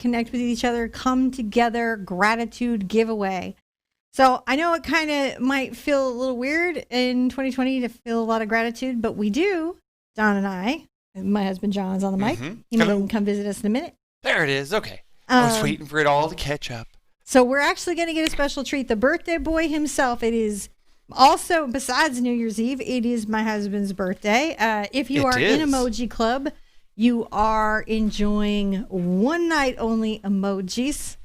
connect with each other, come together, gratitude giveaway. So I know it kind of might feel a little weird in 2020 to feel a lot of gratitude, but we do, John and I. My husband John's on the mic. He may come visit us in a minute. There it is. Okay. I was waiting for it all to catch up. So we're actually going to get a special treat. The birthday boy himself. It is also, besides New Year's Eve, it is my husband's birthday. If you are in Emoji Club, you are enjoying one night only emojis.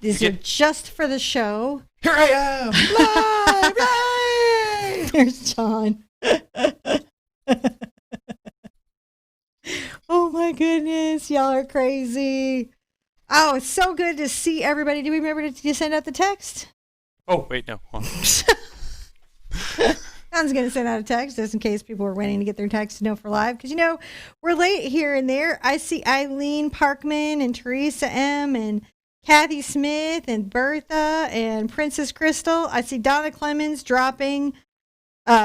These are just for the show. Here I am, live! There's John. Oh my goodness, y'all are crazy. Oh, it's so good to see everybody. Do we remember to send out the text? Oh, wait, no. John's going to send out a text just in case people are waiting to get their text to know for live. Because, we're late here and there. I see Eileen Parkman and Teresa M. and Kathy Smith and Bertha and Princess Crystal. I see Donna Clemens dropping.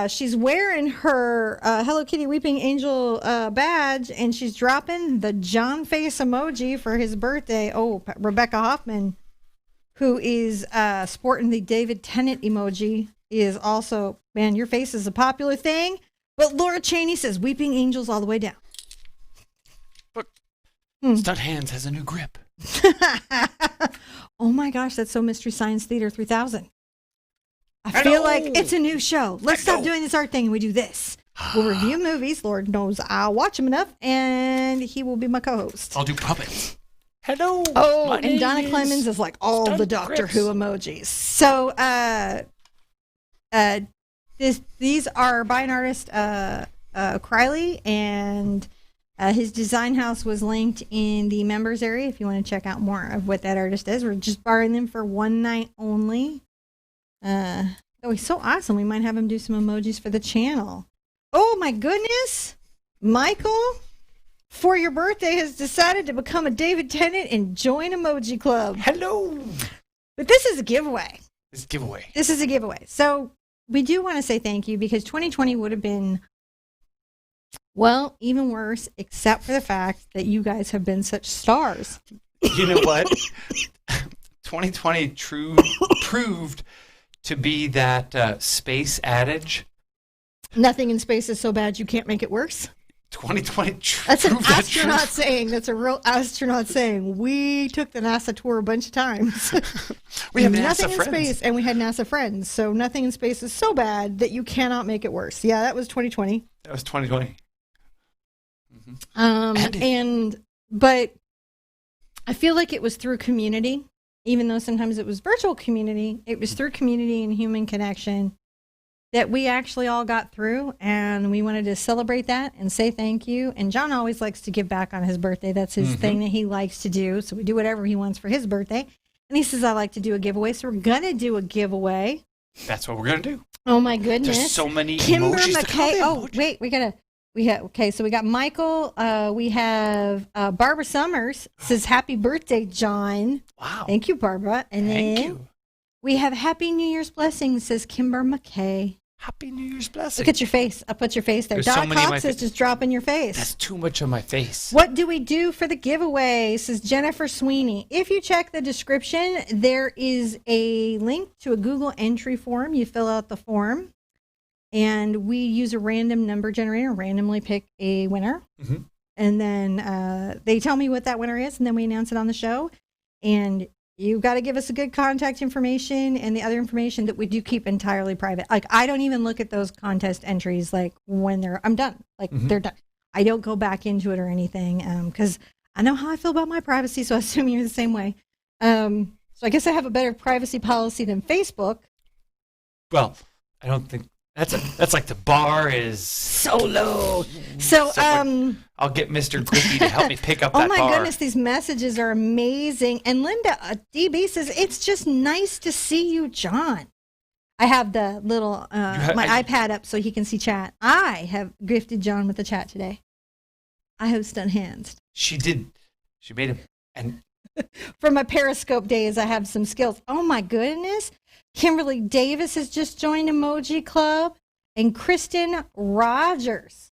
She's wearing her Hello Kitty Weeping Angel badge, and she's dropping the John face emoji for his birthday. Oh, Rebecca Hoffman, who is sporting the David Tennant emoji, is also, man, your face is a popular thing. But Laura Cheney says Weeping Angels all the way down. Look, Stunt Hands has a new grip. Oh my gosh, that's so Mystery Science Theater 3000. I feel like it's a new show. Let's stop doing this art thing and we do this. We'll review movies. Lord knows I'll watch them enough, and he will be my co-host. I'll do puppets. Hello. Oh, and Donna Clemens is like all the Doctor Who emojis. So these are by an artist, Criley, and his design house was linked in the members area if you want to check out more of what that artist is. We're just borrowing them for one night only. He's so awesome. We might have him do some emojis for the channel. Oh my goodness. Michael, for your birthday, has decided to become a David Tennant and join Emoji Club. Hello. But this is a giveaway. This is a giveaway. So we do want to say thank you because 2020 would have been, well, even worse, except for the fact that you guys have been such stars. You know what? 2020 proved to be that space adage. Nothing in space is so bad you can't make it worse. 2020 That's an astronaut saying. That's a real astronaut saying. We took the NASA tour a bunch of times. We have nothing NASA in friends. Space, and we had NASA friends. So nothing in space is so bad that you cannot make it worse. Yeah, that was 2020. That was 2020. Mm-hmm. But I feel like it was through community. Even though sometimes it was virtual community, it was through community and human connection that we actually all got through, and we wanted to celebrate that and say thank you. And John always likes to give back on his birthday. That's his thing that he likes to do. So we do whatever he wants for his birthday. And he says, I like to do a giveaway. So we're going to do a giveaway. That's what we're going to do. Oh, my goodness. There's so many Kimber emojis McKay. to Oh, wait, so we got Michael. We have Barbara Summers says, happy birthday, John. Wow. Thank you, Barbara. And Thank then you. We have Happy New Year's Blessings, says Kimber McKay. Happy New Year's blessing. Look at your face. I'll put your face there. There's Doc so many Cox says just drop in your face. That's too much on my face. What do we do for the giveaway, says Jennifer Sweeney. If you check the description, there is a link to a Google entry form. You fill out the form, and we use a random number generator, randomly pick a winner. Mm-hmm. And then they tell me what that winner is, and then we announce it on the show. And you got to give us a good contact information and the other information that we do keep entirely private. Like, I don't even look at those contest entries like when I'm done. Like, they're done. I don't go back into it or anything because I know how I feel about my privacy, so I assume you're the same way. So I guess I have a better privacy policy than Facebook. Well, I don't think that's like the bar is so low. So I'll get Mr. Griffey to help me pick up that bar. Oh my goodness, these messages are amazing. And Linda DB says, it's just nice to see you, John. I have the little my iPad up so he can see chat. I have gifted John with the chat today. I have stunt hands. She did. She made him. And from my Periscope days, I have some skills. Oh my goodness. Kimberly Davis has just joined Emoji Club, and Kristen Rogers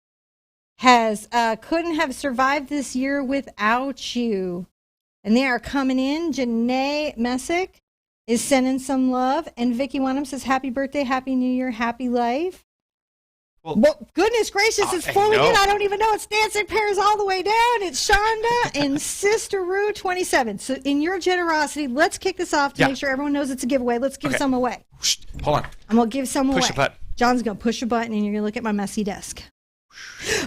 has couldn't have survived this year without you, And they are coming in. Janae Messick is sending some love. And Vicky Wanham says, happy birthday, happy new year, happy life. Well, goodness gracious, it's fully in. I don't even know. It's Dancing Pears all the way down. It's Shonda and Sister Rue 27. So in your generosity, let's kick this off to make sure everyone knows it's a giveaway. Let's give some away. Hold on. I'm going to give some away. Push a button. John's going to push a button, and you're going to look at my messy desk.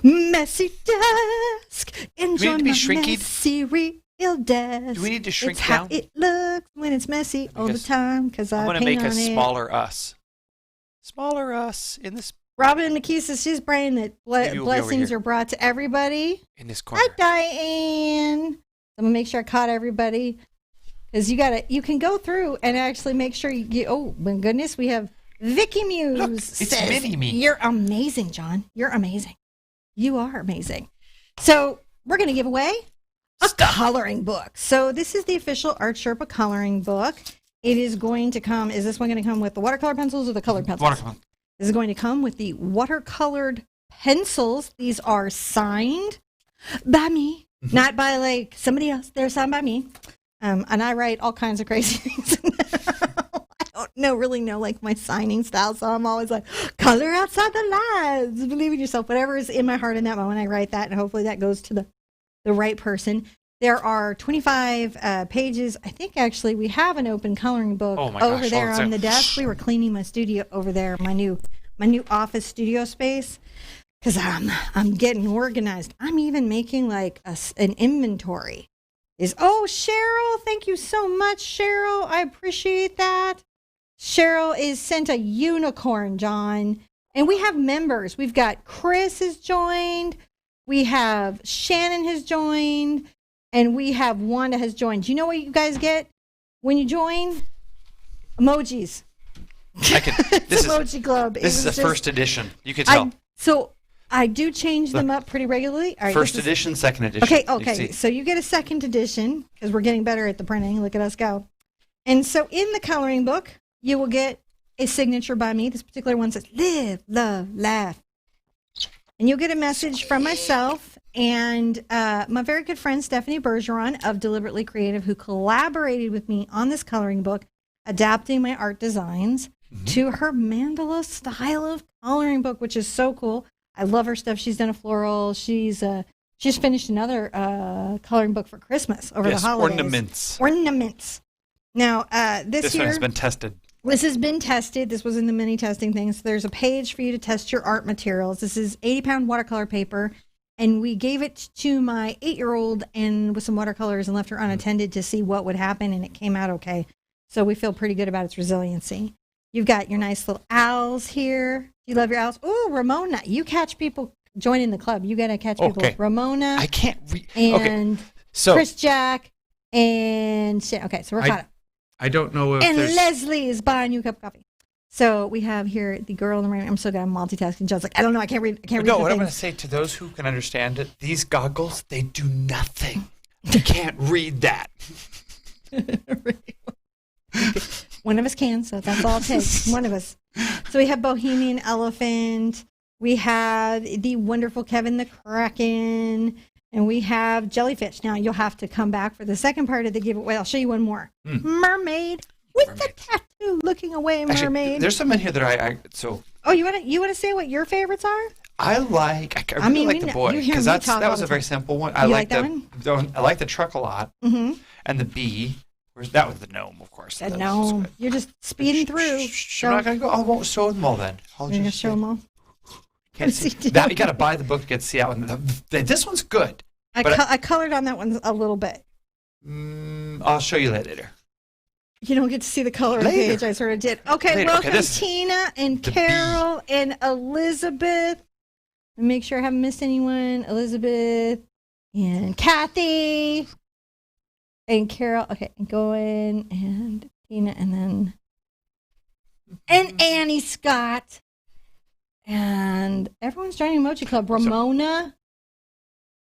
Messy desk. Enjoy my messy real desk. Do we need to shrink it's down? How it looks when it's messy all the time. Because I'm going to make a smaller us. Smaller us in this. Robin McKee says she's praying that blessings are brought to everybody. In this corner. Hi, Diane. I'm going to make sure I caught everybody. Because you can go through and actually make sure oh, my goodness, we have Vicky Muse. Look, it's mini me. You're amazing, John. You're amazing. You are amazing. So we're going to give away a coloring book. So this is the official ArtSherpa coloring book. It is going to come, is this one going to come with the watercolor pencils or the colored pencils? Watercolor. This is going to come with the watercolored pencils. These are signed by me, not by like somebody else. They're signed by me. And I write all kinds of crazy things. I don't really know like my signing style. So I'm always like, color outside the lines. Believe in yourself. Whatever is in my heart in that moment, I write that. And hopefully that goes to the right person. There are 25 pages. I think actually we have an open coloring book over there on the desk. We were cleaning my studio over there, my new office studio space, because I'm getting organized. I'm even making like an inventory. Cheryl, thank you so much, Cheryl. I appreciate that. Cheryl is sent a unicorn, John. And we have members. We've got Chris has joined. We have Shannon has joined. And we have Wanda has joined. Do you know what you guys get when you join? Emojis. This Emoji Club. This is the first edition. You can tell. I do change them up pretty regularly. All right, first edition, second edition. Okay. So you get a second edition because we're getting better at the printing. Look at us go. And so in the coloring book, you will get a signature by me. This particular one says, live, love, laugh. And you'll get a message from myself and my very good friend, Stephanie Bergeron of Deliberately Creative, who collaborated with me on this coloring book, adapting my art designs to her mandala style of coloring book, which is so cool. I love her stuff. She's done a floral. She's finished another coloring book for Christmas over the holidays. Ornaments. Now, this year, one has been tested. This has been tested. This was in the mini testing thing. So there's a page for you to test your art materials. This is 80-pound watercolor paper. And we gave it to my 8-year-old and with some watercolors and left her unattended to see what would happen. And it came out okay. So we feel pretty good about its resiliency. You've got your nice little owls here. You love your owls. Oh, Ramona. You catch people joining the club. You got to catch people. Okay. Ramona. I can't read. And Chris Jack. And okay, so we're caught up. I don't know if and Leslie is buying you a cup of coffee. So we have here the girl in the rain. I'm so good. I'm multitasking. John's like, I don't know. I can't read. No, what I'm going to say to those who can understand it, these goggles, they do nothing. You can't read that. One of us can, so that's all it takes. One of us. So we have Bohemian Elephant. We have the wonderful Kevin the Kraken. And we have Jellyfish. Now, you'll have to come back for the second part of the giveaway. I'll show you one more. Mermaid with the tattoo looking away, mermaid. Actually, there's some in here that Oh, you want to say what your favorites are? I really like the boy because that was a very simple one. I like that one? I like the truck a lot. Mm-hmm. And the bee. That was the gnome, of course. The gnome. You're just speeding through. I'm not going to go. I won't show them all then. You're going to show them all? Can't see that. You got to buy the book to get to see that one. This one's good. I colored on that one a little bit. I'll show you later. You don't get to see the color on the page. I sort of did. Okay, welcome Tina and Carol and Elizabeth. Make sure I haven't missed anyone. Elizabeth and Kathy and Carol. Okay, and going and Tina and then and Annie Scott. And everyone's joining Emoji Club. Ramona.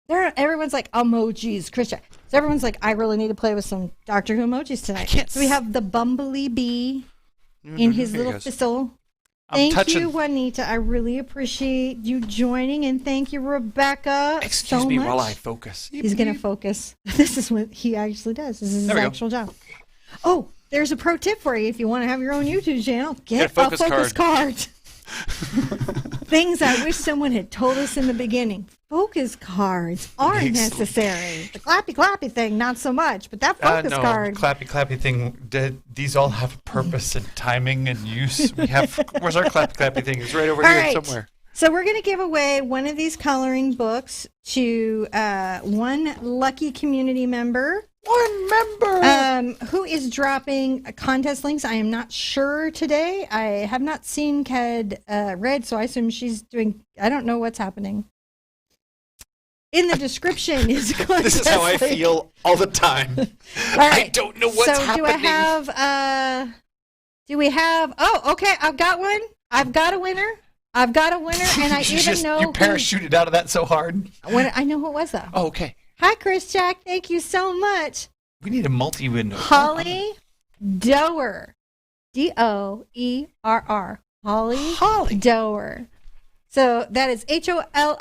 Everyone's like emojis, Christian. So everyone's like, I really need to play with some Doctor Who emojis tonight. So we have the Bumblebee in his little thistle. Thank you, Juanita. I really appreciate you joining, and thank you, Rebecca. Excuse me while I focus. He's going to focus. This is what he actually does. This is his actual job. Oh, there's a pro tip for you if you want to have your own YouTube channel. Get a focus card. Things I wish someone had told us in the beginning. Focus cards are necessary. The clappy thing, not so much, but that focus card. Clappy thing. These all have purpose and timing and use. We have. Where's our clappy thing? It's right over here somewhere. So we're going to give away one of these coloring books to one lucky community member. One member who is dropping contest links. I am not sure today. I have not seen Cad read, so I assume she's doing. I don't know what's happening. In the description is contest. This is how I feel all the time. All right. I don't know what's happening. Do we have? Oh, okay. I've got one. I've got a winner. And I even know you parachuted out of that so hard. I know who it was though. Oh, okay. Hi, Chris Jack. Thank you so much. We need a multi-window. Holly Doerr. Doerr. Holly Doerr. So that is HOLLYDOERR.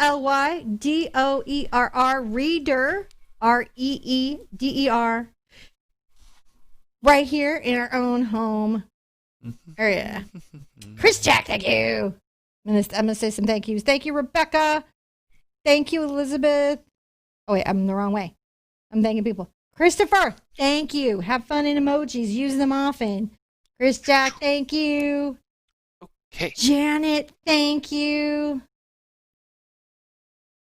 Reader. REEDER. Right here in our own home area. Chris Jack, thank you. I'm gonna say some thank yous. Thank you, Rebecca. Thank you, Elizabeth. Oh, wait, I'm the wrong way. I'm thanking people. Christopher, thank you. Have fun in emojis. Use them often. Chris Jack, thank you. Okay. Janet, thank you.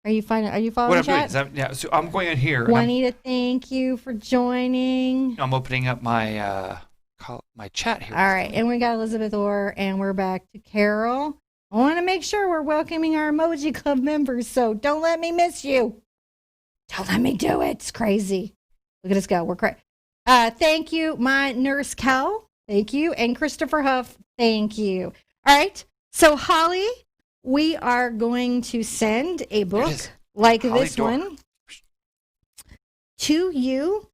Are you following what chat? So I'm going in here. Juanita, thank you for joining. I'm opening up my my chat here. All right, and we got Elizabeth Orr, and we're back to Carol. I want to make sure we're welcoming our Emoji Club members, so don't let me miss you. Don't let me do it. It's crazy. Look at us go. We're crazy. Thank you, my nurse Cal. Thank you. And Christopher Huff. Thank you. All right. So, Holly, we are going to send a book like this one to you.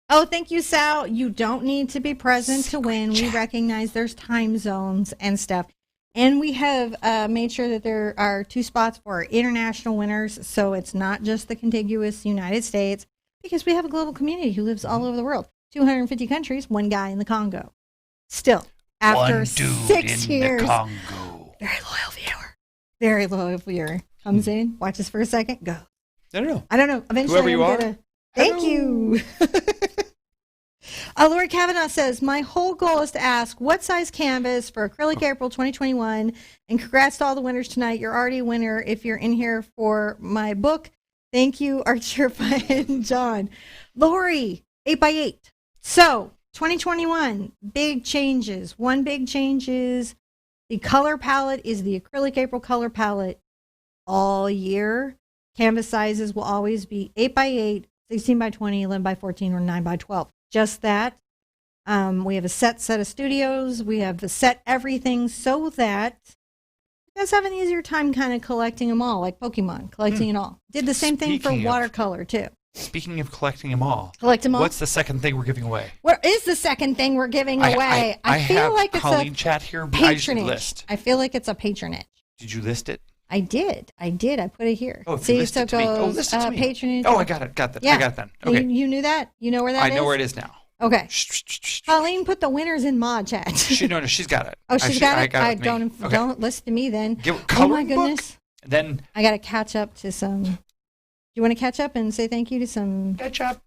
Oh, thank you, Sal. You don't need to be present to win. We recognize there's time zones and stuff. And we have made sure that there are 2 spots for international winners. So it's not just the contiguous United States, because we have a global community who lives all over the world. 250 countries, 1 guy in the Congo. Still, after 6 years. The Congo. Very loyal viewer. Comes in, watches for a second, go. I don't know. Eventually, whoever you are. Thank you. Lori Kavanaugh says, my whole goal is to ask what size canvas for Acrylic April 2021, and congrats to all the winners tonight. You're already a winner if you're in here for my book. Thank you, TheArtSherpa and John. Lori, 8x8. So 2021, big changes. One big change is the color palette is the Acrylic April color palette all year. Canvas sizes will always be 8x8, 16x20, 11x14, or 9x12. Just that. We have a set of studios. We have the set everything so that you guys have an easier time kind of collecting them all, like Pokemon, collecting it all. Did the same thing for watercolor, too. Speaking of collecting them all. Collect them all? What's the second thing we're giving away? What is the second thing we're giving away? I feel have like it's Colleen chat here, but patronage. I list. I feel like it's a patronage. Did you list it? I did. I put it here. Oh, see, list it to me. List it to me. Patronage. Oh, I got it. Got that. Yeah. I got it then. Okay. You knew that? You know where that is? I know where it is now. Okay. Shh. Colleen put the winners in mod chat. She's got it. Oh, she's got it? I don't listen to me then. Oh my goodness. Book, then I got to catch up to some. Do you want to catch up and say thank you to some? Catch up.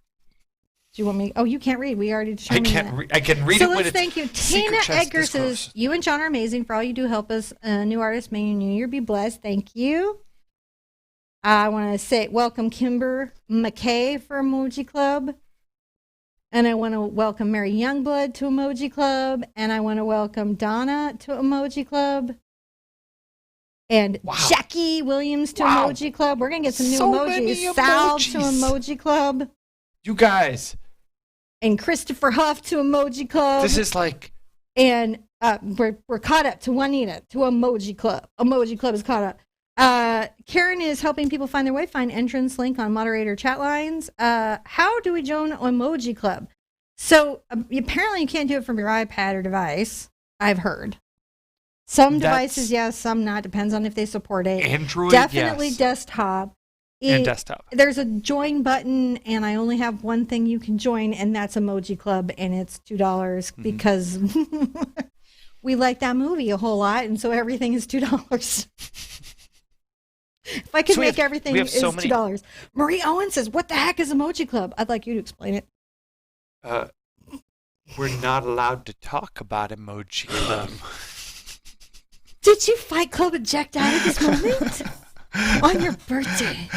Do you want me? Oh, you can't read. We already determined I can read so it. Let's thank you. Tina Edgar says, you and John are amazing. For all you do, help us. New artists, may your new year be blessed. Thank you. I want to say welcome Kimber McKay for Emoji Club. And I want to welcome Mary Youngblood to Emoji Club. And I want to welcome Donna to Emoji Club. And Jackie Williams to Emoji Club. We're going to get some new emojis. Sal to Emoji Club. You guys. And Christopher Huff to Emoji Club. This is like. And we're caught up to Juanita to Emoji Club. Emoji Club is caught up. Karen is helping people find their way. Find entrance link on moderator chat lines. How do we join Emoji Club? So apparently you can't do it from your iPad or device. I've heard. Some devices, yes, some not. Depends on if they support it. Android, definitely yes. Desktop. And desktop. There's a join button, and I only have one thing you can join, and that's Emoji Club, and it's $2 because we like that movie a whole lot, and so everything is $2. If I could make everything is $2. Marie Owen says, "What the heck is Emoji Club?" I'd like you to explain it. We're not allowed to talk about Emoji Club. Did you Fight Club eject out at this moment? On your birthday.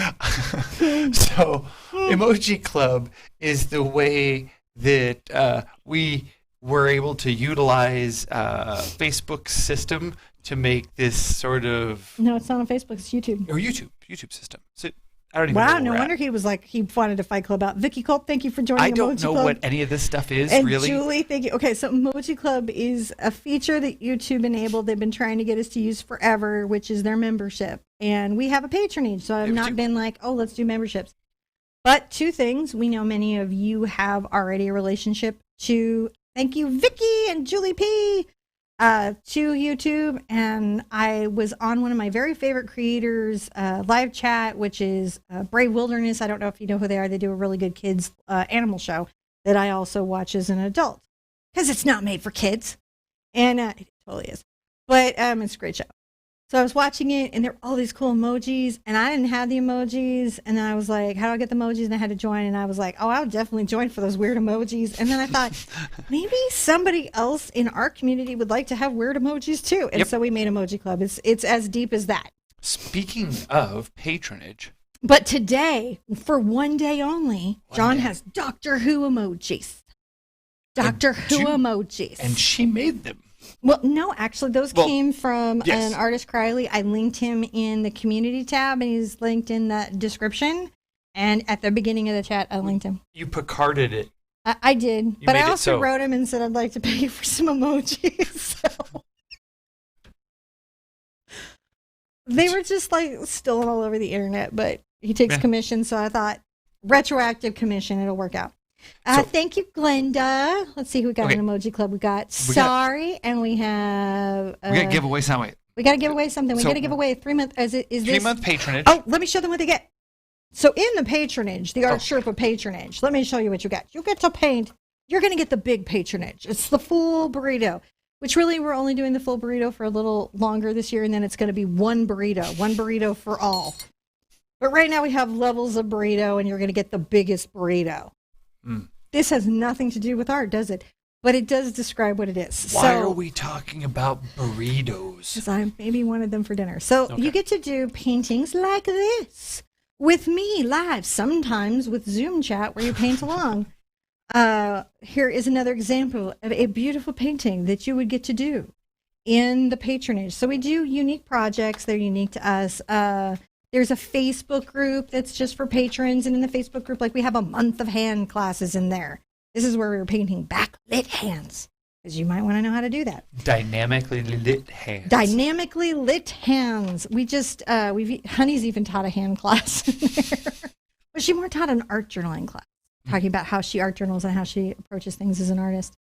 So, Emoji Club is the way that we were able to utilize Facebook's system to make this sort of... No, it's not on Facebook. It's YouTube. Or YouTube system. So, I don't even wow, know no wonder he was like, he wanted to Fight Club out. Vicky Culp, thank you for joining Emoji Club. I don't know what any of this stuff is, and really. Julie, thank you. Okay, so Emoji Club is a feature that YouTube enabled. They've been trying to get us to use forever, which is their membership. And we have a patronage, so I've not been like, oh, let's do memberships. But two things. We know many of you have already a relationship to, thank you, Vicky and Julie P., to YouTube, and I was on one of my very favorite creators' live chat, which is Brave Wilderness. I don't know if you know who they are. They do a really good kids animal show that I also watch as an adult because it's not made for kids, and it totally is. But it's a great show. So I was watching it, and there were all these cool emojis, and I didn't have the emojis, and then I was like, how do I get the emojis? And I had to join, and I was like, oh, I would definitely join for those weird emojis. And then I thought, maybe somebody else in our community would like to have weird emojis, too. And so we made Emoji Club. It's as deep as that. Speaking of patronage. But today, for one day only, John has Doctor Who emojis. Doctor Who emojis. And she made them. Well, no, actually, those came from an artist, Criley. I linked him in the community tab, and he's linked in the description. And at the beginning of the chat, I linked him. You Picarded it. I did. But I also wrote him and said I'd like to pay you for some emojis. So. They were just like stolen all over the internet, but he takes commission, so I thought retroactive commission, it'll work out. Thank you, Glenda. Let's see who we got in Emoji Club. We got Sorry, and we have... we got to give away something. We got to give away something. We got to give away a 3-month... Is this 3-month patronage. Oh, let me show them what they get. So in the patronage, the TheArtSherpa patronage, let me show you what you get. You get to paint. You're going to get the big patronage. It's the full burrito, which really we're only doing the full burrito for a little longer this year, and then it's going to be one burrito for all. But right now we have levels of burrito, and you're going to get the biggest burrito. This has nothing to do with art, does it? But it does describe what it is. Why are we talking about burritos? Because I maybe wanted them for dinner. So you get to do paintings like this with me live, sometimes with Zoom chat where you paint along. Here is another example of a beautiful painting that you would get to do in the patronage. So we do unique projects. They're unique to us. There's a Facebook group that's just for patrons. And in the Facebook group, like we have a month of hand classes in there. This is where we were painting backlit hands, because you might want to know how to do that. Dynamically lit hands. Dynamically lit hands. We just, Honey's even taught a hand class in there. But she more taught an art journaling class, talking about how she art journals and how she approaches things as an artist.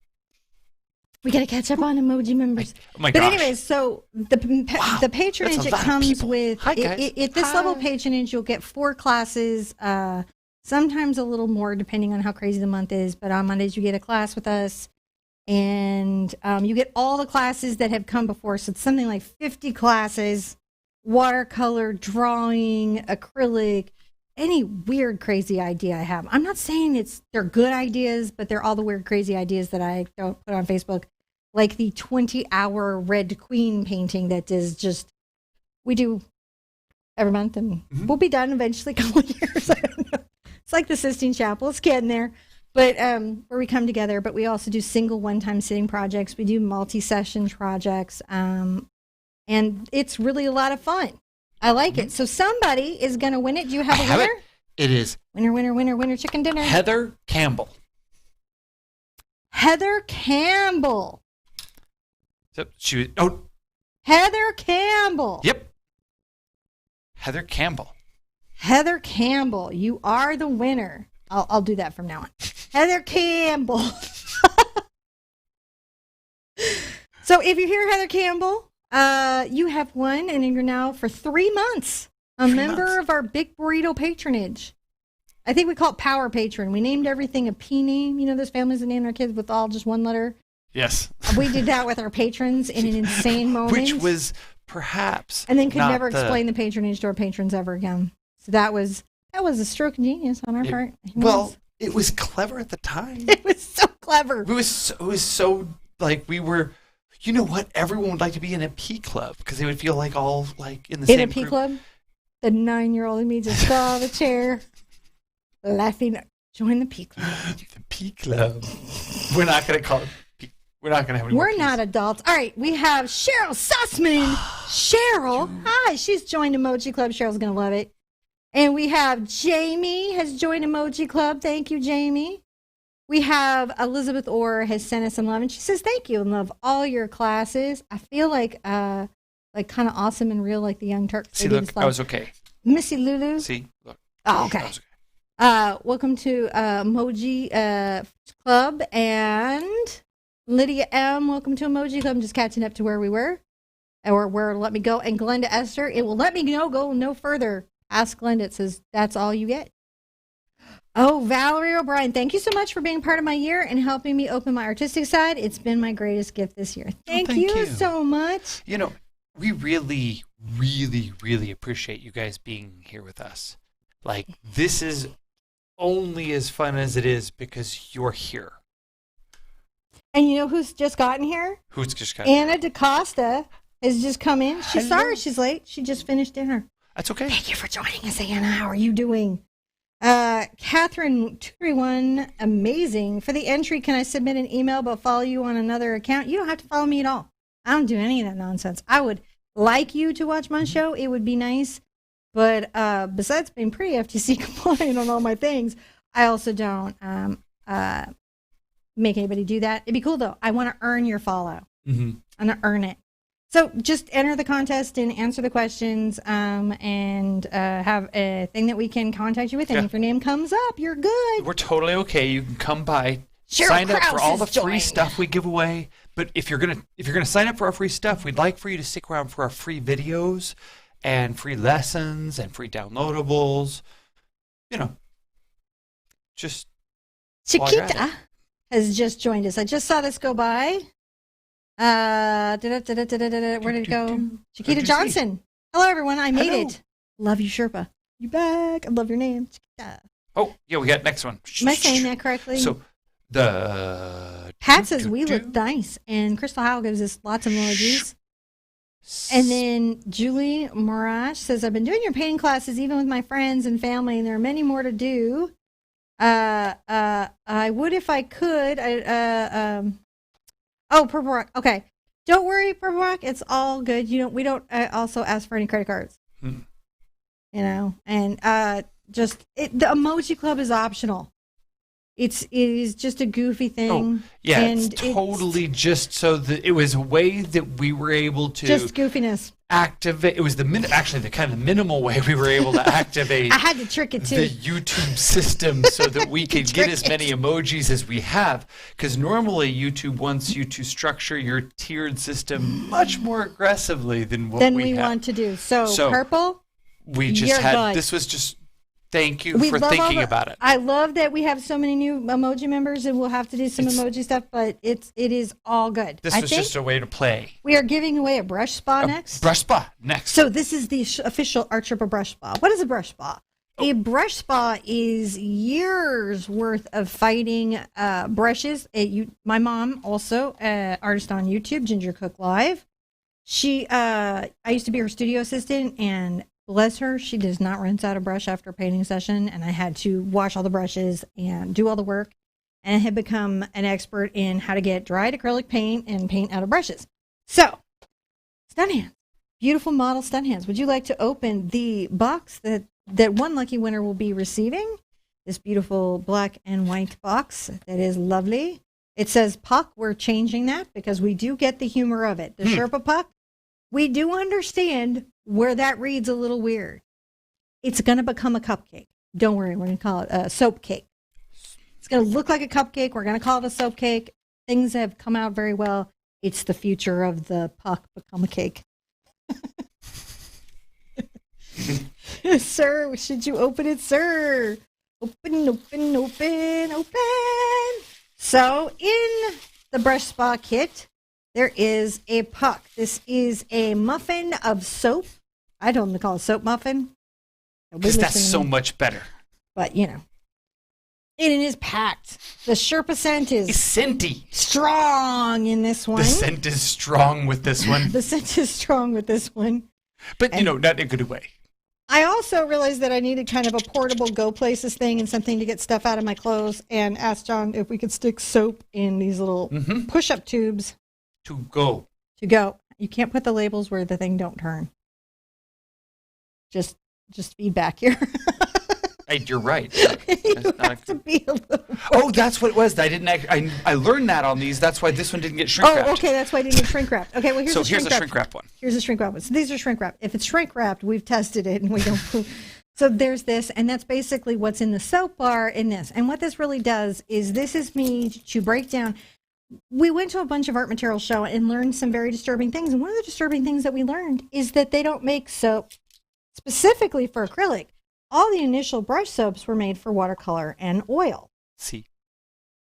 We got to catch up on emoji members. Oh my gosh. But anyways, so the patronage, it comes with, at this level patronage, you'll get 4 classes, sometimes a little more depending on how crazy the month is. But on Mondays, you get a class with us. And you get all the classes that have come before. So it's something like 50 classes, watercolor, drawing, acrylic, any weird, crazy idea I have. I'm not saying they're good ideas, but they're all the weird, crazy ideas that I don't put on Facebook. Like the 20-hour Red Queen painting that is just, we do every month, and we'll be done eventually, a couple of years. I don't know. It's like the Sistine Chapel. It's getting there. But where we come together, but we also do single one-time sitting projects. We do multi-session projects, and it's really a lot of fun. I like it. So somebody is going to win it. Do you have a winner? It is winner, chicken dinner. Heather Campbell. Heather Campbell. So she Heather Campbell. Yep. Heather Campbell. Heather Campbell, you are the winner. I'll do that from now on. Heather Campbell. So if you hear Heather Campbell, You have won, and you're now for 3 months a member of our Big Burrito Patronage. I think we call it Power Patron. We named everything a P name. You know those families that name their kids with all just one letter? Yes. We did that with our patrons in an insane moment. Which was perhaps and then could never explain the patronage to our patrons ever again. So that was a stroke of genius on our part. It was clever at the time. It was so clever. It was so like we were. You know what? Everyone would like to be in a P club because they would feel like all like in the same In a P group. club, the 9-year-old in me just saw the chair, laughing. Join the P club. The P club. We're not going to call it. We're not going to have any more We're not adults. All right, we have Cheryl Sussman. Cheryl, hi. She's joined Emoji Club. Cheryl's going to love it. And we have Jamie has joined Emoji Club. Thank you, Jamie. We have Elizabeth Orr has sent us some love, and she says, thank you and love all your classes. I feel like kind of awesome and real like the Young Turks. See, look, I was okay. Missy Lulu. See, look. Oh, okay. Welcome to Emoji Club, and Lydia M. Welcome to Emoji Club. I'm just catching up to where we were, or where Let Me Go. And Glenda Esther, it will let me go no further. Ask Glenda. It says, that's all you get. Oh, Valerie O'Brien, thank you so much for being part of my year and helping me open my artistic side. It's been my greatest gift this year. Thank you so much. You know, we really, really, really appreciate you guys being here with us. Like, this is only as fun as it is because you're here. And you know who's just gotten here? Who's just gotten here? Anna DaCosta has just come in. She's sorry she's late. She just finished dinner. That's okay. Thank you for joining us, Anna. How are you doing? Catherine 231, amazing. For the entry, can I submit an email but follow you on another account? You don't have to follow me at all. I don't do any of that nonsense. I would like you to watch my show. It would be nice. But besides being pretty FTC compliant on all my things, I also don't make anybody do that. It'd be cool, though. I want to earn your follow. Mm-hmm. I want to earn it. So just enter the contest and answer the questions and have a thing that we can contact you with. And if your name comes up, you're good. We're totally okay. You can come by, Cheryl sign up Krause for all the free joined. stuff we give away. But if you're gonna sign up for our free stuff, we'd like for you to stick around for our free videos and free lessons and free downloadables. You know, just Chiquita has just joined us. I just saw this go by. Where did it go? Chiquita Johnson. Hello, everyone. I made it. Love you, Sherpa. You back. I love your name. Chiquita. Oh, yeah, we got next one. Am I saying that correctly? So the Pat says we look nice, and Crystal Howell gives us lots of emojis. And then Julie Morash says, I've been doing your painting classes even with my friends and family, and there are many more to do. I would if I could. Purple Rock. Okay. Don't worry, Purple Rock. It's all good. We don't also ask for any credit cards. You know, and the Emoji Club is optional. It is just a goofy thing. Oh, yeah, and it's totally just so that it was a way that we were able to just goofiness. Activate. It was the kind of minimal way we were able to activate. I had to trick it too. The YouTube system so that we could get as many emojis as we have. Because normally YouTube wants you to structure your tiered system much more aggressively than what we have. Want to do. So purple. We just had. This was just. Thank you for thinking about it. I love that we have so many new emoji members, and we'll have to do some emoji stuff, but it is all good. This was just a way to play. We are giving away a brush spa next. Brush spa next. So this is the official TheArtSherpa brush spa. What is a brush spa? A brush spa is years worth of fighting brushes. My mom also artist on YouTube, Ginger Cook Live. I used to be her studio assistant, and bless her, she does not rinse out a brush after a painting session, and I had to wash all the brushes and do all the work, and I had become an expert in how to get dried acrylic paint and paint out of brushes. So, stun hands. Beautiful model stun hands. Would you like to open the box that one lucky winner will be receiving? This beautiful black and white box that is lovely. It says puck. We're changing that because we do get the humor of it. The Sherpa puck. We do understand where that reads a little weird. It's going to become a cupcake. Don't worry, we're going to call it a soap cake. It's going to look like a cupcake. We're going to call it a soap cake. Things have come out very well. It's the future of the puck become a cake. Sir, should you open it, sir? Open, open, open, open. So in the brush spa kit, there is a puck. This is a muffin of soap. I don't want to call it soap muffin. Because that's so much better. But, you know. It is packed. The Sherpa scent is scenty. Strong in this one. The scent is strong with this one. The scent is strong with this one. But, you know, not in a good way. I also realized that I needed kind of a portable go places thing and something to get stuff out of my clothes, and asked John if we could stick soap in these little push-up tubes. To go. You can't put the labels where the thing don't turn. Just feedback here. Hey, you're right. You have to be a little Oh, that's what it was. I didn't. I learned that on these. That's why this one didn't get shrink wrapped. Oh, okay. That's why it didn't get shrink wrapped. Okay, well, here's a shrink wrap one. Here's a shrink wrap one. So these are shrink wrapped. If it's shrink wrapped, we've tested it and we don't. So there's this, and that's basically what's in the soap bar in this. And what this really does is this is me to break down. We went to a bunch of art material show and learned some very disturbing things. And one of the disturbing things that we learned is that they don't make soap specifically for acrylic. All the initial brush soaps were made for watercolor and oil. See,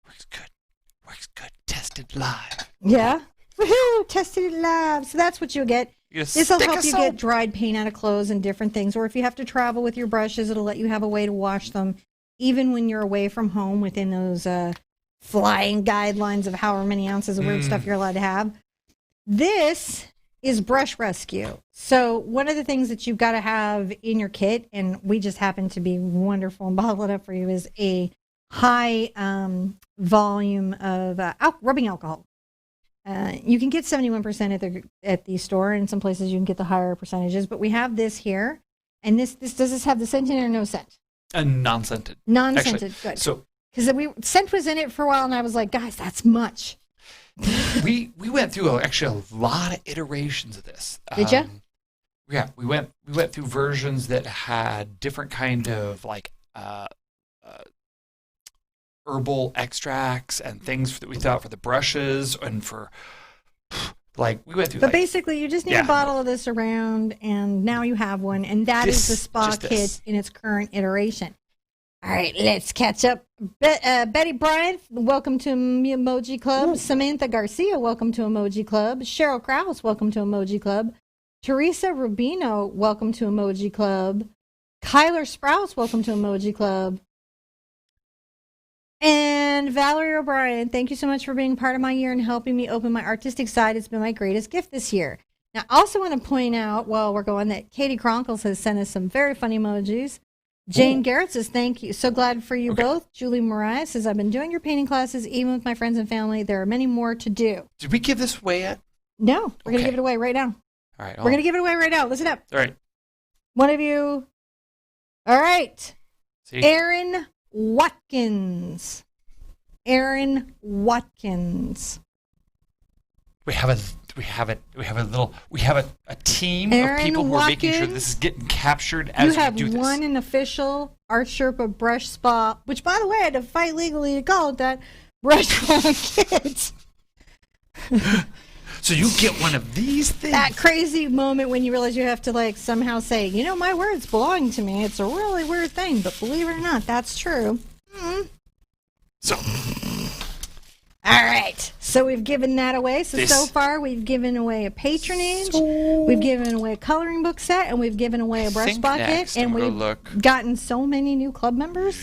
works good. Tested live. Yeah. Woohoo! Tested it live. So that's what you'll get. This will help you get dried paint out of clothes and different things. Or if you have to travel with your brushes, it'll let you have a way to wash them, even when you're away from home within those flying guidelines of however many ounces of weird stuff you're allowed to have. This is brush rescue. So one of the things that you've got to have in your kit, and we just happen to be wonderful and bottle it up for you, is a high volume of rubbing alcohol. You can get 71% at the store, and in some places you can get the higher percentages. But we have this here, and does this have the scent in it or no scent? Non-scented. Non-scented. Actually, good. So scent was in it for a while, and I was like, guys, that's much. we went through actually a lot of iterations of this. Did you? Yeah, we went through versions that had different kind of like herbal extracts and things that we thought for the brushes and for like we went through. But basically, you just need a bottle of this around, and now you have one, and that is the spa kit in its current iteration. All right, let's catch up. Betty Bryant, welcome to Emoji Club. Ooh. Samantha Garcia, welcome to Emoji Club. Cheryl Krause, welcome to Emoji Club. Teresa Rubino, welcome to Emoji Club. Kyler Sprouse, welcome to Emoji Club. And Valerie O'Brien, thank you so much for being part of my year and helping me open my artistic side. It's been my greatest gift this year. Now, I also want to point out while we're going that Katie Cronkles has sent us some very funny emojis. Jane Garrett says, thank you. So glad for you both. Julie Mariah says, I've been doing your painting classes, even with my friends and family. There are many more to do. Did we give this away yet? No, we're going to give it away right now. All right. We're going to give it away right now. Listen up. All right. One of you. All right. See? Aaron Watkins. Aaron Watkins. We have a team Aaron of people who are making sure Watkins, this is getting captured as we do this. You have won an official TheArtSherpa brush spa, which, by the way, I had to fight legally to call it that, brush spa kit. So you get one of these things. That crazy moment when you realize you have to like somehow say, you know, my words belong to me. It's a really weird thing, but believe it or not, that's true. So. All right. So we've given that away. So far we've given away a patronage, we've given away a coloring book set, and we've given away a brush bucket, and we've gotten so many new club members.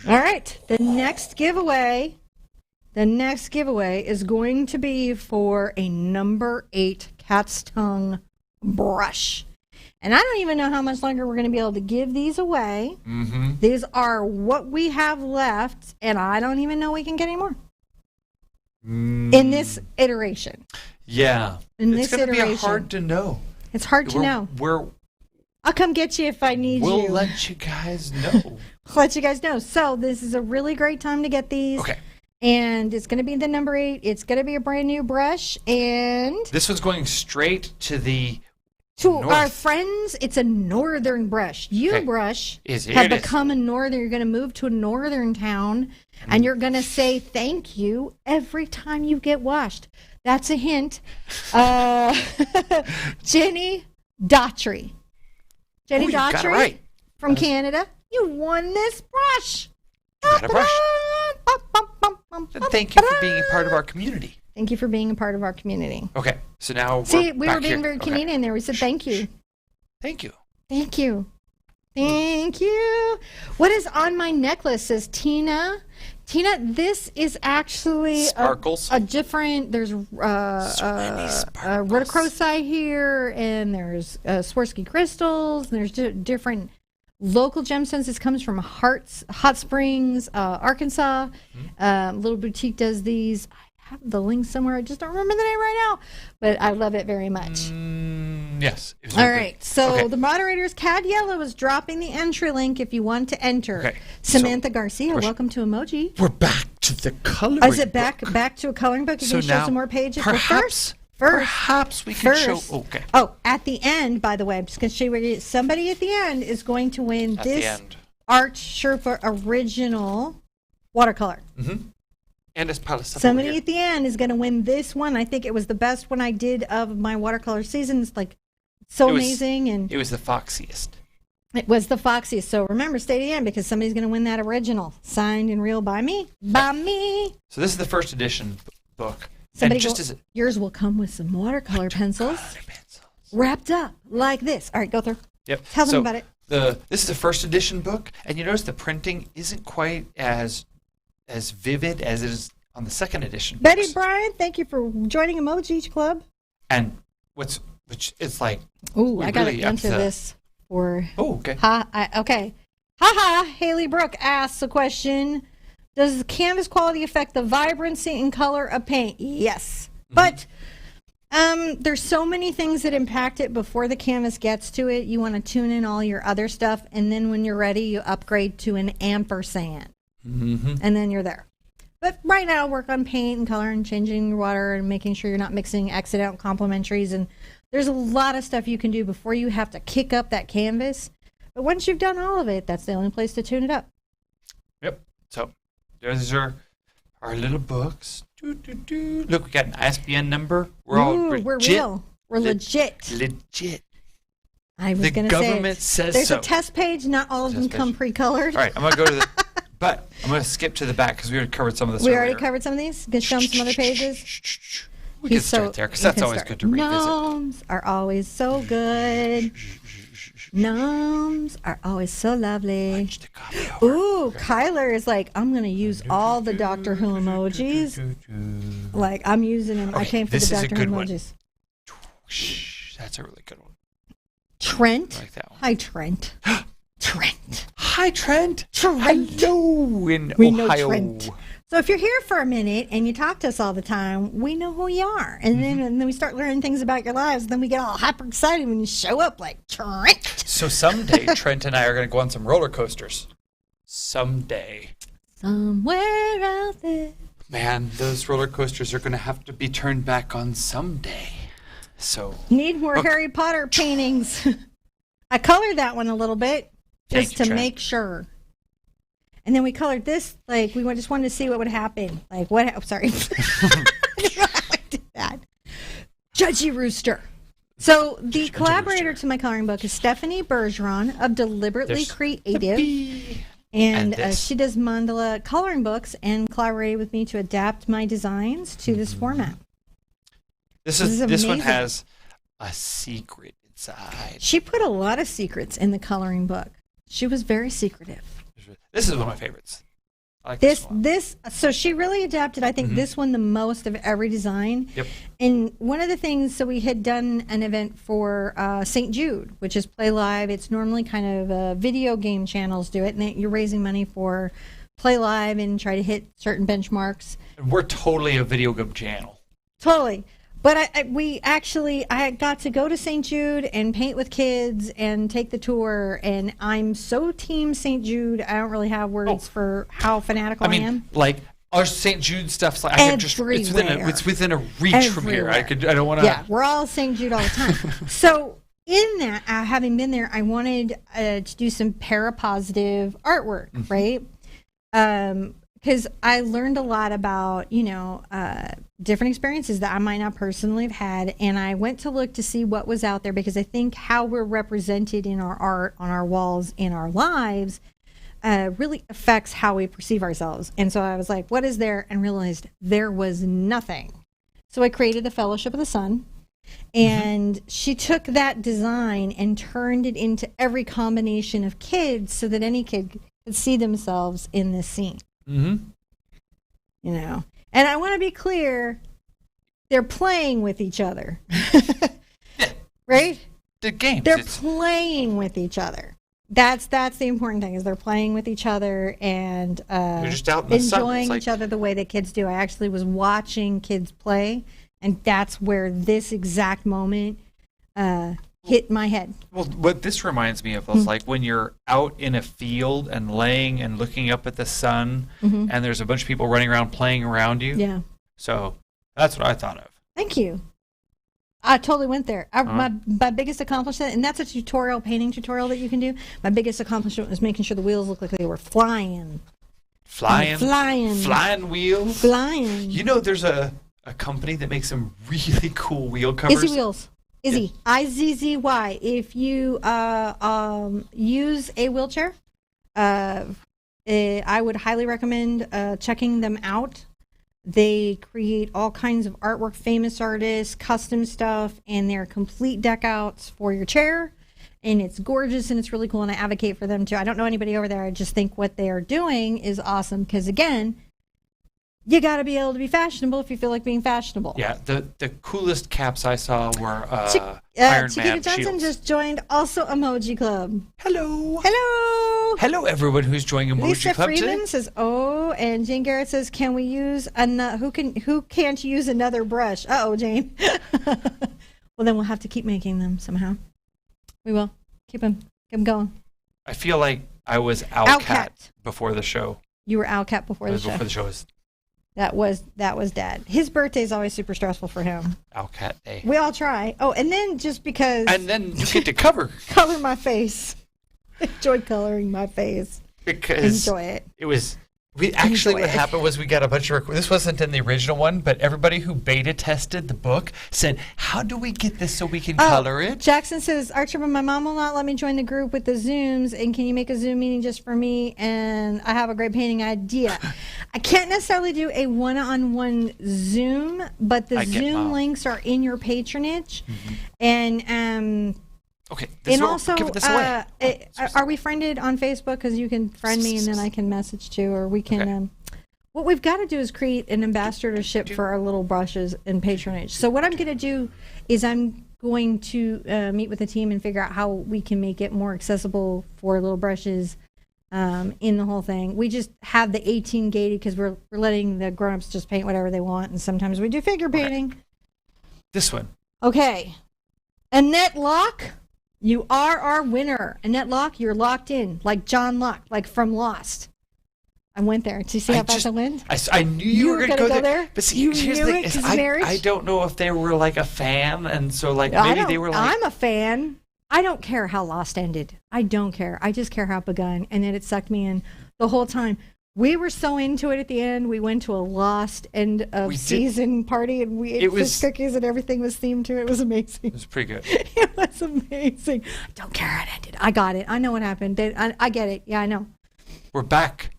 All right. The next giveaway is going to be for a number 8 cat's tongue brush. And I don't even know how much longer we're going to be able to give these away. Mm-hmm. These are what we have left, and I don't even know we can get any more in this iteration. Yeah. It's going to be hard to know. It's hard to know. I'll come get you if I need you. We'll let you guys know. So this is a really great time to get these. Okay. And it's going to be the number 8. It's going to be a brand new brush. And this one's going straight to the To North. our friends, it's a northern brush. Your Okay. brush Here have it is. become a northern. You're going to move to a northern town, and you're going to say thank you every time you get washed. That's a hint. Jenny Daughtry. Jenny Ooh, you got it Daughtry right. from Canada. You won this brush. You got a brush. Thank you for being a part of our community. Thank you for being a part of our community. Okay, so now See, we're we back were being here. very Okay. Canadian there. We said thank you. Thank you. Thank you. Thank you. What is on my necklace says Tina. Tina, this is actually Sparkles. a different, there's rhodochrosite here, and there's Swarovski crystals, and there's different local gemstones. This comes from Hot Springs, Arkansas. Little Boutique does these. I have the link somewhere. I just don't remember the name right now, but I love it very much. Yes. It was All very right. good. So Okay. the moderators, Cad Yellow is dropping the entry link if you want to enter. Okay, Samantha so, Garcia, question. welcome to Emoji. We're back to the coloring. Oh, is it back book. back to a coloring book? You So can show now, some more pages. Well, perhaps we can show. Okay. Oh, at the end, by the way, I'm just going to show you where somebody at the end is going to win At the this end. TheArtSherpa original watercolor. And it's pile of stuff Somebody over here. at the end is going to win this one. I think it was the best one I did of my watercolor season. It's like so It was- amazing, and It was the foxiest. it was the Foxy. So remember, stay to the end because somebody's going to win that original, signed and real by me. By me. So this is the first edition book. Somebody and just go, as yours will come with some watercolor pencils pencils. wrapped up like this. All right, go through. Yep. Tell them So about it. This is the first edition book, and you notice the printing isn't quite as vivid as it is on the second edition. Betty books. Bryan, thank you for joining Emoji Club. And which it's like. Ooh, we I got really to up answer to- this for. Oh, okay. Okay. Haha, Haley Brooke asks a question. Does the canvas quality affect the vibrancy and color of paint? Yes. But there's so many things that impact it before the canvas gets to it. You want to tune in all your other stuff, and then when you're ready, you upgrade to an ampersand. And then you're there. But right now, work on paint and color and changing your water and making sure you're not mixing accidental complementaries. And there's a lot of stuff you can do before you have to kick up that canvas. But once you've done all of it, that's the only place to tune it up. Yep. So those are our little books. Look, we got an ISBN number. We're all Ooh, legit. we're real. We're legit. Legit. I was The going to say. government says There's so. a test page. Not all of them Test come page. pre-colored. All right, I'm gonna go to the. But I'm gonna skip to the back because we already covered some of this. We already earlier. covered some of these. Can show them some other pages. We can He's start there because you that's can always start. good to revisit. Gnomes are always so good. Gnomes are always so lovely. Punch the copy over. Ooh, Kyler is like, I'm going to use all the Doctor Who emojis. Like, I'm using them. I Okay, came for this the is a Doctor Who good one. emojis. That's a really good one. Trent. I like that one. Hi, Trent. Trent. Hi, Trent. Trent. Hello in We know Ohio. Trent. So if you're here for a minute and you talk to us all the time, we know who you are. And then we start learning things about your lives. And then we get all hyper excited when you show up like Trent. So someday Trent and I are going to go on some roller coasters. Someday. Somewhere out there. Man, those roller coasters are going to have to be turned back on someday. So Need more Okay. Harry Potter paintings. I colored that one a little bit Thank just you, to Trent. make sure. And then we colored this, like, we just wanted to see what would happen. Like, what? Oh, sorry. I did that. Judgy Rooster. So the collaborator to my coloring book is Stephanie Bergeron of Deliberately There's Creative. And And this. she does mandala coloring books and collaborated with me to adapt my designs to this format. This This is one amazing. has a secret inside. She put a lot of secrets in the coloring book. She was very secretive. This is one of my favorites. I like this one. So she really adapted, I think, this one the most of every design. Yep. And one of the things, so we had done an event for St. Jude, which is Play Live. It's normally kind of video game channels do it, and you're raising money for Play Live and try to hit certain benchmarks. And we're totally a video game channel. Totally. But I got to go to St. Jude and paint with kids and take the tour, and I'm so team St. Jude. I don't really have words for how fanatical I am. I mean, like our St. Jude stuff's like I could just Everywhere. it's within a reach from here. Everywhere. I don't want to. Yeah, we're all St. Jude all the time. So in that, having been there, I wanted to do some parapositive artwork, right? Because I learned a lot about, different experiences that I might not personally have had. And I went to look to see what was out there, because I think how we're represented in our art, on our walls, in our lives, really affects how we perceive ourselves. And so I was like, what is there? And realized there was nothing. So I created the Fellowship of the Sun. And she took that design and turned it into every combination of kids so that any kid could see themselves in this scene. And I want to be clear, they're playing with each other. Right? The games. They're playing with each other. That's the important thing, is they're playing with each other and you're just out in the sun. enjoying each other the way that kids do. I actually was watching kids play, and that's where this exact moment hit my head. Well, what this reminds me of is like when you're out in a field and laying and looking up at the sun, and there's a bunch of people running around playing around you. Yeah. So that's what I thought of. Thank you. I totally went there. My biggest accomplishment, and that's a painting tutorial that you can do. My biggest accomplishment was making sure the wheels looked like they were flying. Flying wheels. Flying. You know, there's a company that makes some really cool wheel covers. Izzy Wheels. Izzy. IZZY. If you use a wheelchair, I would highly recommend checking them out. They create all kinds of artwork, famous artists, custom stuff, and they're complete deck outs for your chair. And it's gorgeous and it's really cool, and I advocate for them too. I don't know anybody over there. I just think what they are doing is awesome, because again, you got to be able to be fashionable if you feel like being fashionable. Yeah, the coolest caps I saw were Iron Chiquita Man Johnson shields. just joined also Emoji Club. Hello. Hello. Hello, everyone who's joining Emoji Lisa Club Freeman today. says, "Oh," and Jane Garrett says, "Can we use who can't use another brush?" Uh-oh, Jane. Well, then we'll have to keep making them somehow. We will keep them going. I feel like I was Owlcat before the show. You were Owlcat before the show. Before the show was That was Dad. His birthday is always super stressful for him. Owlcat Day. We all try. Oh, and then just because. And then you get to color my face. Enjoy coloring my face. Because enjoy it. It was. What happened was we got a bunch of. This wasn't in the original one, but everybody who beta tested the book said, "How do we get this so we can color it?" Jackson says, "ArtSherpa, my mom will not let me join the group with the Zooms, and can you make a Zoom meeting just for me? And I have a great painting idea." I can't necessarily do a one-on-one Zoom, but the Zoom links are in your patronage, and okay. And also, give this away. Are we friended on Facebook? Because you can friend me, and then I can message too, or we can. Okay. What we've got to do is create an ambassadorship for our little brushes and patronage. So what I'm going to do is I'm going to meet with the team and figure out how we can make it more accessible for little brushes in the whole thing. We just have the 18 gated because we're letting the grown-ups just paint whatever they want, and sometimes we do figure painting. This one. Okay. Annette Locke. You are our winner. Annette Locke, you're locked in, like John Locke, like from Lost. I went there. Did you see how fast I went? I knew you were going to go there. But see, here's the thing. I don't know if they were like a fan, and so like maybe they were like... I'm a fan. I don't care how Lost ended. I don't care. I just care how it begun, and then it sucked me in the whole time. We were so into it at the end. We went to a Lost end of season party, and we ate fish cookies, and everything was themed to it. It was amazing. It was pretty good. It was amazing. I don't care how it ended. I got it. I know what happened. I get it. Yeah, I know. We're back.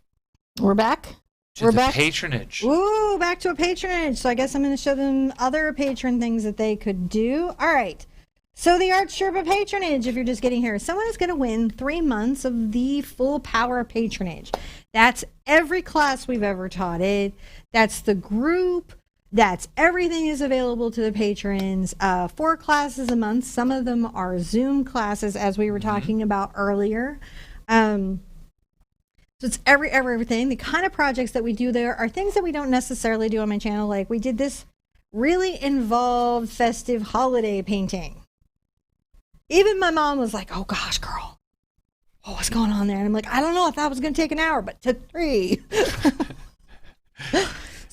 We're back. We're back. Patronage. Ooh, back to a patronage. So I guess I'm going to show them other patron things that they could do. All right. So the ArtSherpa patronage, if you're just getting here, someone is going to win 3 months of the full power patronage. That's every class we've ever taught it. That's the group. That's everything is available to the patrons. 4 classes a month. Some of them are Zoom classes, as we were talking about earlier. So it's everything. The kind of projects that we do there are things that we don't necessarily do on my channel. Like we did this really involved festive holiday painting. Even my mom was like, "Oh gosh, girl, what's going on there?" And I'm like, "I don't know if that was going to take an hour, but it took 3."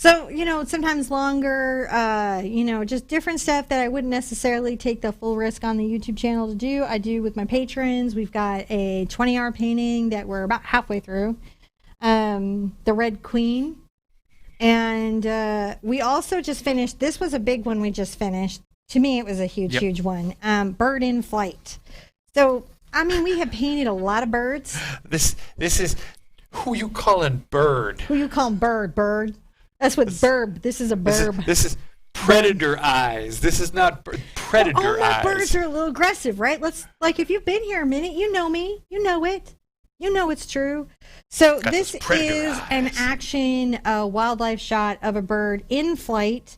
So, sometimes longer, just different stuff that I wouldn't necessarily take the full risk on the YouTube channel to do. I do with my patrons. We've got a 20-hour painting that we're about halfway through, the Red Queen. And we also just finished, this was a big one we just finished. To me, it was a huge one. Bird in Flight. So, we have painted a lot of birds. This is, who you calling bird? Who you calling bird? That's what burb. This is a burb. This is predator eyes. This is not predator eyes. All birds are a little aggressive, right? If you've been here a minute, you know me. You know it. You know it's true. So this is an action wildlife shot of a bird in flight.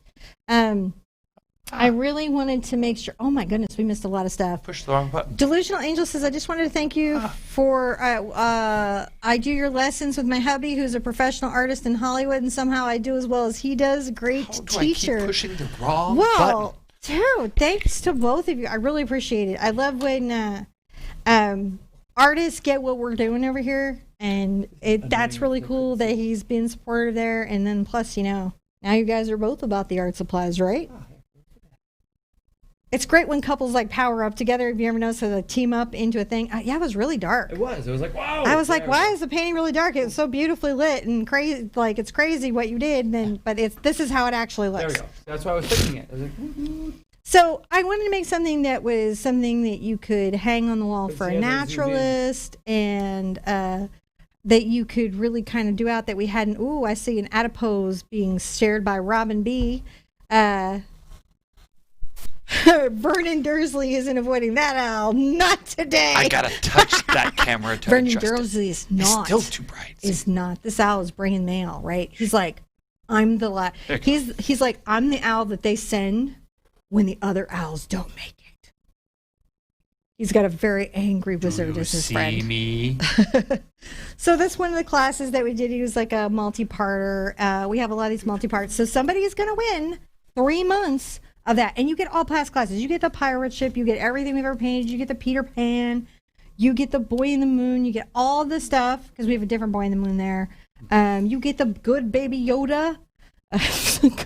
I really wanted to make sure. Oh my goodness, we missed a lot of stuff. Push the wrong button. Delusional Angel says, I just wanted to thank you for, I do your lessons with my hubby, who's a professional artist in Hollywood, and somehow I do as well as he does. Great teacher. I keep pushing the wrong button? Dude, thanks to both of you. I really appreciate it. I love when artists get what we're doing over here, and that's really cool that he's been supportive there. And then plus, now you guys are both about the art supplies, right? It's great when couples power up together. Have you ever noticed how they team up into a thing? Yeah, it was really dark. It was like, wow. I was like, why is the painting really dark? It was so beautifully lit and crazy. It's crazy what you did. But this is how it actually looks. There we go. That's why I was thinking it. I was like, woo-hoo. So I wanted to make something that was something that you could hang on the wall for a naturalist, and that you could really kind of do out that we hadn't. Ooh, I see an adipose being stared by Robin B. Vernon Dursley isn't avoiding that owl. Not today. I gotta touch that camera to Vernon adjust Dursley is not. It's still too bright. Is not. This owl is bringing mail, right? He's like, I'm the He's like, I'm the owl that they send when the other owls don't make it. He's got a very angry wizard as his friend. See me? So that's one of the classes that we did. He was like a multi-parter. We have a lot of these multi-parts. So somebody is going to win 3 months of that, and you get all past classes. You get the pirate ship, you get everything we've ever painted, you get the Peter Pan, you get the Boy in the Moon, you get all the stuff because we have a different Boy in the Moon there. You get the good baby Yoda.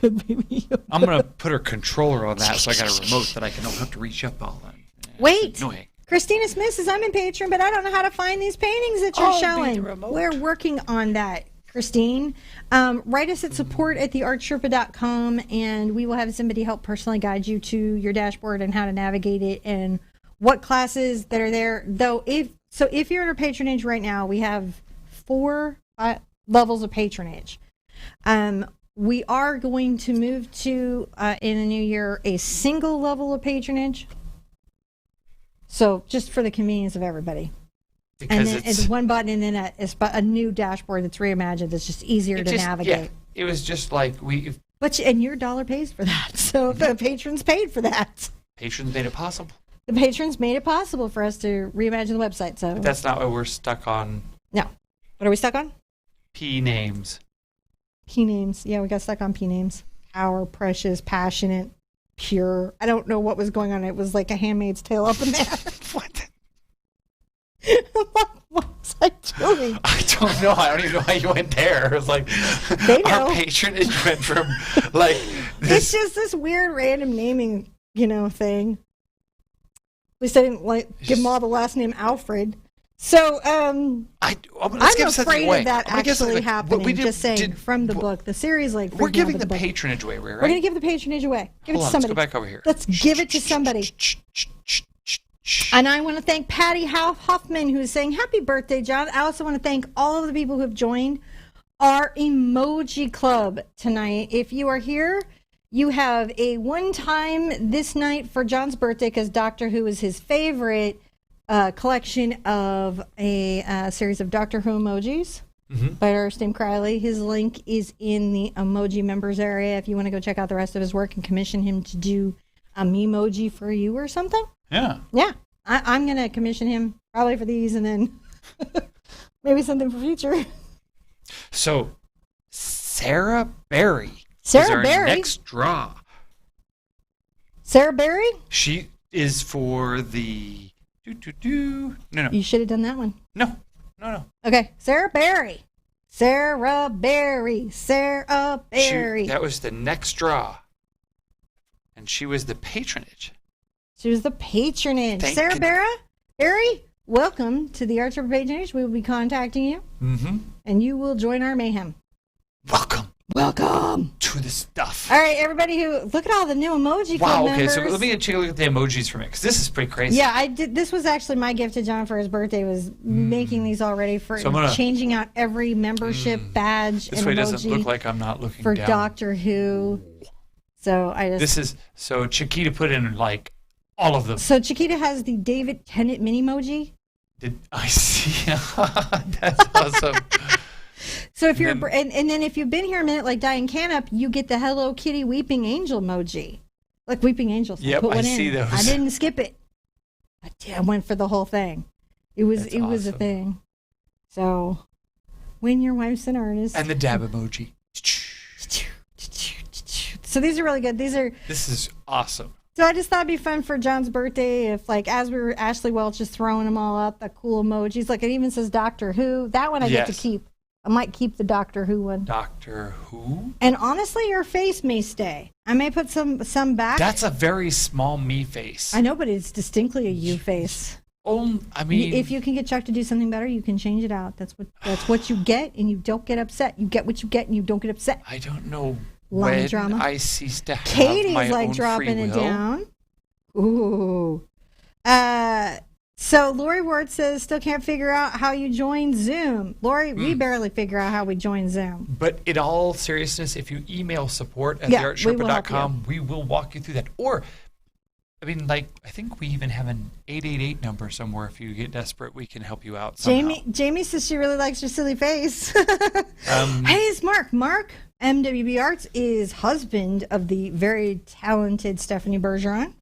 Good baby Yoda. I'm gonna put her controller on that, so I got a remote that I don't have to reach up all that. Wait, annoying. Christina Smith says, I'm in Patreon, but I don't know how to find these paintings that you're showing. We're working on that, Christine. Write us at support@TheArtSherpa.com, and we will have somebody help personally guide you to your dashboard and how to navigate it and what classes that are there. Though, if you're in our patronage right now, we have 4 levels of patronage. We are going to move to in the new year a single level of patronage. So just for the convenience of everybody. Because and then it's one button, and then a new dashboard that's reimagined. That's just easier to navigate. Yeah, it was just like and your dollar pays for that. So the patrons paid for that. Patrons made it possible. The patrons made it possible for us to reimagine the website. So but that's not what we're stuck on. No. What are we stuck on? P names. P names. Yeah, we got stuck on P names. Our precious, passionate, pure. I don't know what was going on. It was like a Handmaid's Tale up in there. What? What was I doing? I don't know. I don't even know how you went there. It was like our patronage went from this. It's just this weird random naming, thing. At least I didn't give them all the last name Alfred. So I'm afraid of that actually happening. Just saying from the book, the series we're giving the patronage away, right? We're going to give the patronage away. Give it to somebody. Let's go back over here. Let's give it to somebody. And I want to thank Patty Hoffman, who is saying, happy birthday, John. I also want to thank all of the people who have joined our Emoji Club tonight. If you are here, you have a one-time this night for John's birthday, because Doctor Who is his favorite collection of a series of Doctor Who emojis by Tim Crowley. His link is in the emoji members area if you want to go check out the rest of his work and commission him to do a memoji for you or something. Yeah. I'm going to commission him probably for these, and then maybe something for future. So, Sarah Berry. Sarah is our Berry? next draw. Sarah Berry? She is for the... No. You should have done that one. No. Okay, Sarah Berry. Sarah Berry. Sarah Berry. That was the next draw. And she was the patronage. She was the patronage. Thank Sarah you. Berry, welcome to the ArtSherpa patronage. We will be contacting you, and you will join our mayhem. Welcome to the stuff. All right, everybody who look at all the new emoji club Wow, okay, members. so let me take a look at the emojis for me, because this is pretty crazy. Yeah, I did. This was actually my gift to John for his birthday. Was making these already for changing out every membership badge. This and way emoji doesn't look like I'm not looking for down. Doctor Who. So I just. So Chiquita put in like all of them. So Chiquita has the David Tennant mini emoji. Did I see? That's awesome. So if you're and then if you've been here a minute like Diane Canup, you get the Hello Kitty weeping angel emoji, like weeping angels. Yep, put one I see in. those. I didn't skip it. I went for the whole thing. It was was a thing. So when your wife's an artist, and the dab emoji. So these are really good. This is awesome. So I just thought it'd be fun for John's birthday if, like, as we were Ashley Welch just throwing them all up, the cool emojis. Like, it even says Doctor Who. That one I get to keep. I might keep the Doctor Who one. Doctor Who? And honestly, your face may stay. I may put some back. That's a very small me face. I know, but it's distinctly a you face. I mean, if you can get Chuck to do something better, you can change it out. That's what you get, and you don't get upset. You get what you get, and you don't get upset. I don't know Line when drama. I cease to have Katie's my like own dropping free it will. down. Ooh. So Lori Ward says, still can't figure out how you join Zoom. Lori, we barely figure out how we join Zoom. But in all seriousness, if you email support at Yeah, TheArtSherpa.com, we will walk you through that. Or, I mean, like, I think we even have an 888 number somewhere. If you get desperate, we can help you out somehow. Jamie says she really likes your silly face. Hey, it's Mark. Mark, MWB Arts, is husband of the very talented Stephanie Bergeron.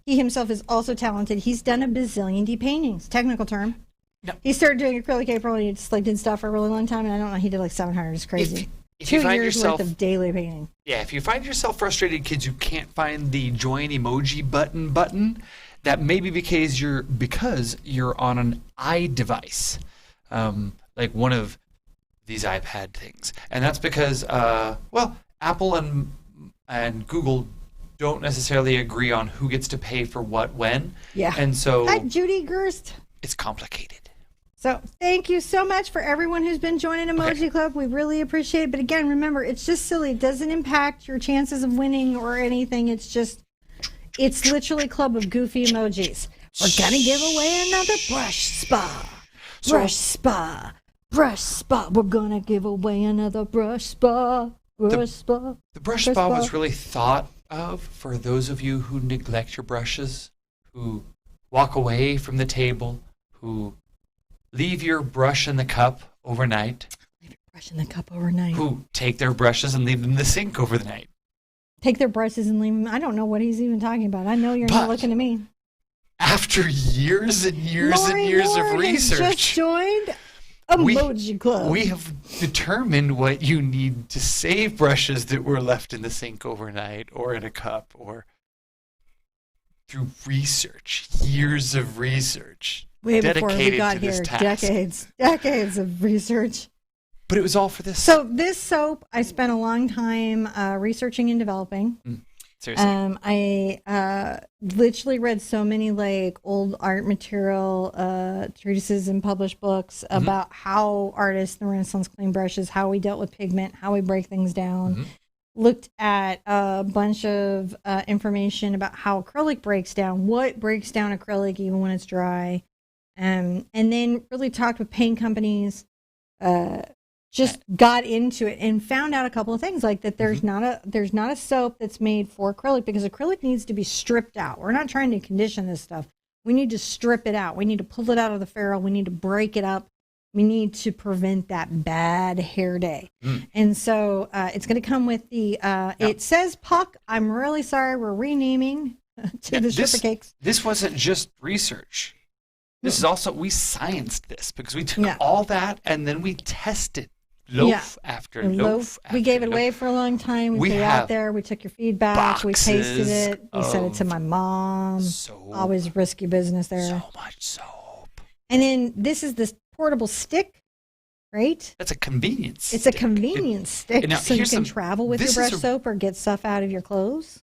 He himself is also talented. He's done a bazillion D paintings. Technical term. No. He started doing acrylic April, and he just like did stuff for a really long time. And I don't know, he did like 700. It's crazy. If you 2 find years yourself, worth of daily painting. Yeah, if you find yourself frustrated, kids, you can't find the join emoji button. That may be because you're on an iDevice, like one of these iPad things, and that's because Apple and Google don't necessarily agree on who gets to pay for what when. Yeah. And so Hi, Judy Gerst. it's complicated. So thank you so much for everyone who's been joining Emoji Club. We really appreciate it. But again, remember, it's just silly. It doesn't impact your chances of winning or anything. It's literally a club of goofy emojis. We're going to give away another brush spa. Brush spa. Brush spa. We're going to give away another brush spa. Brush spa. The brush spa was really thought of for those of you who neglect your brushes, who walk away from the table, who leave your brush in the cup overnight. Leave your brush in the cup overnight. Who take their brushes and leave them in the sink over the night. Take their brushes and leave them. I don't know what he's even talking about. I know you're not looking at me. After years and years and years of research, has just joined Emoji Club. We have determined what you need to save brushes that were left in the sink overnight or in a cup or through research, years of research. Way before dedicated we got to this here, task. decades of research. But it was all for this. So this soap, I spent a long time researching and developing. Seriously. I literally read so many like old art material treatises and published books about how artists in the Renaissance clean brushes, how we dealt with pigment, how we break things down. Looked at a bunch of information about how acrylic breaks down, what breaks down acrylic even when it's dry. And then really talked with paint companies, just got into it and found out a couple of things like that. There's not a soap that's made for acrylic because acrylic needs to be stripped out. We're not trying to condition this stuff. We need to strip it out. We need to pull it out of the ferrule. We need to break it up. We need to prevent that bad hair day. And so it's going to come with the, it says puck. I'm really sorry. We're renaming to the Sherpa cakes. This wasn't just research. This is also, we scienced this because we took all that and then we tested loaf after loaf. We gave it away for a long time. We threw it out there. We took your feedback. We tasted it. We sent it to my mom. Always risky business there. So much soap. And then this is this portable stick right? That's a convenience. It's a stick. convenience stick, now, so you here's can some- travel with your this brush is a- soap or get stuff out of your clothes.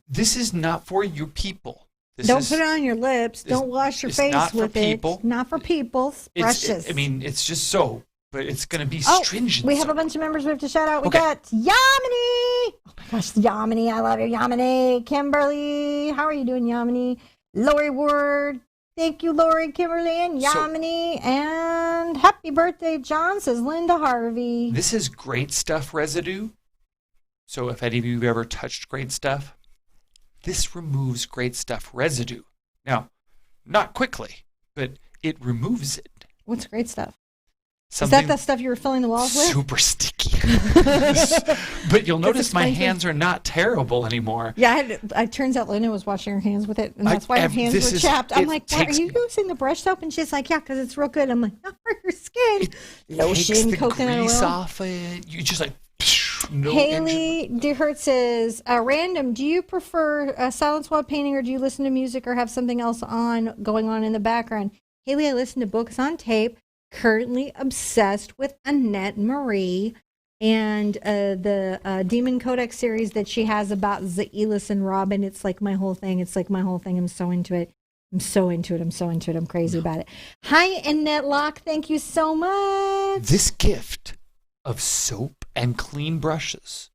This is not for your people. Don't put it on your lips. this- Don't wash your it's face not for with people. it. Not for people. Brushes. It's just soap, but it's going to be Oh, stringent. we have a soap. bunch of members we have to shout out. We Okay. got Yamini. Oh my gosh, Yamini. I love you, Yamini. Kimberly. How are you doing, Yamini? Lori Ward. Thank you, Lori, Kimberly, and Yamini. And happy birthday, John, says Linda Harvey. This is great stuff residue. So if any of you have ever touched great stuff, this removes great stuff residue. Now, not quickly, but it removes it. What's great stuff? Something Is that the stuff you were filling the walls with? super sticky. But you'll notice my explains it. hands are not terrible anymore. Yeah, it turns out Linda was washing her hands with it, and that's why her hands this were is- chapped. I'm it like, "What, are takes- you using the brush soap?" And she's like, "Yeah, because it's real good." I'm like, "Not for your skin." Takes Lotion, the coconut grease oil. off it. You just like no engine. Haley DeHurt says, "Random. Do you prefer silence while painting, or do you listen to music, or have something else going on in the background?" Haley, I listen to books on tape. Currently obsessed with Annette Marie and the Demon Codex series that she has about Zaelis and Robin. It's like my whole thing. I'm so into it. I'm crazy about it. Hi, Annette Locke. Thank you so much. This gift of soap and clean brushes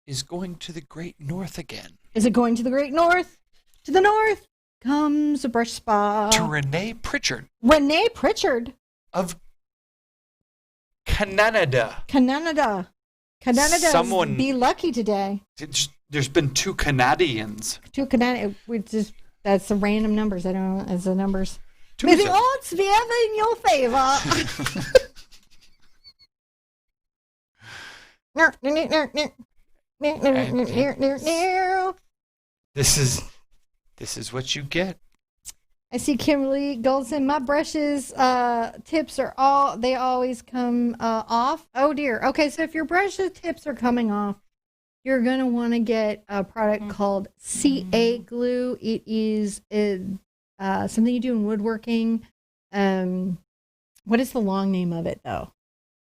is going to the great north again. Is it going to the great north? To the north comes a brush spa. To Renee Pritchard Renee Pritchard. of Canada. Canada. Someone- Be lucky today. There's been two Canadians. Two Canada. That's the random numbers. I don't know. It's the numbers. Two May the of them. odds be ever in your favor. This is what you get. I see Kimberly Goldson. My brushes tips they always come off. Oh dear. Okay, so if your brushes tips are coming off, you're gonna want to get a product called CA glue. It is something you do in woodworking. What is the long name of it though?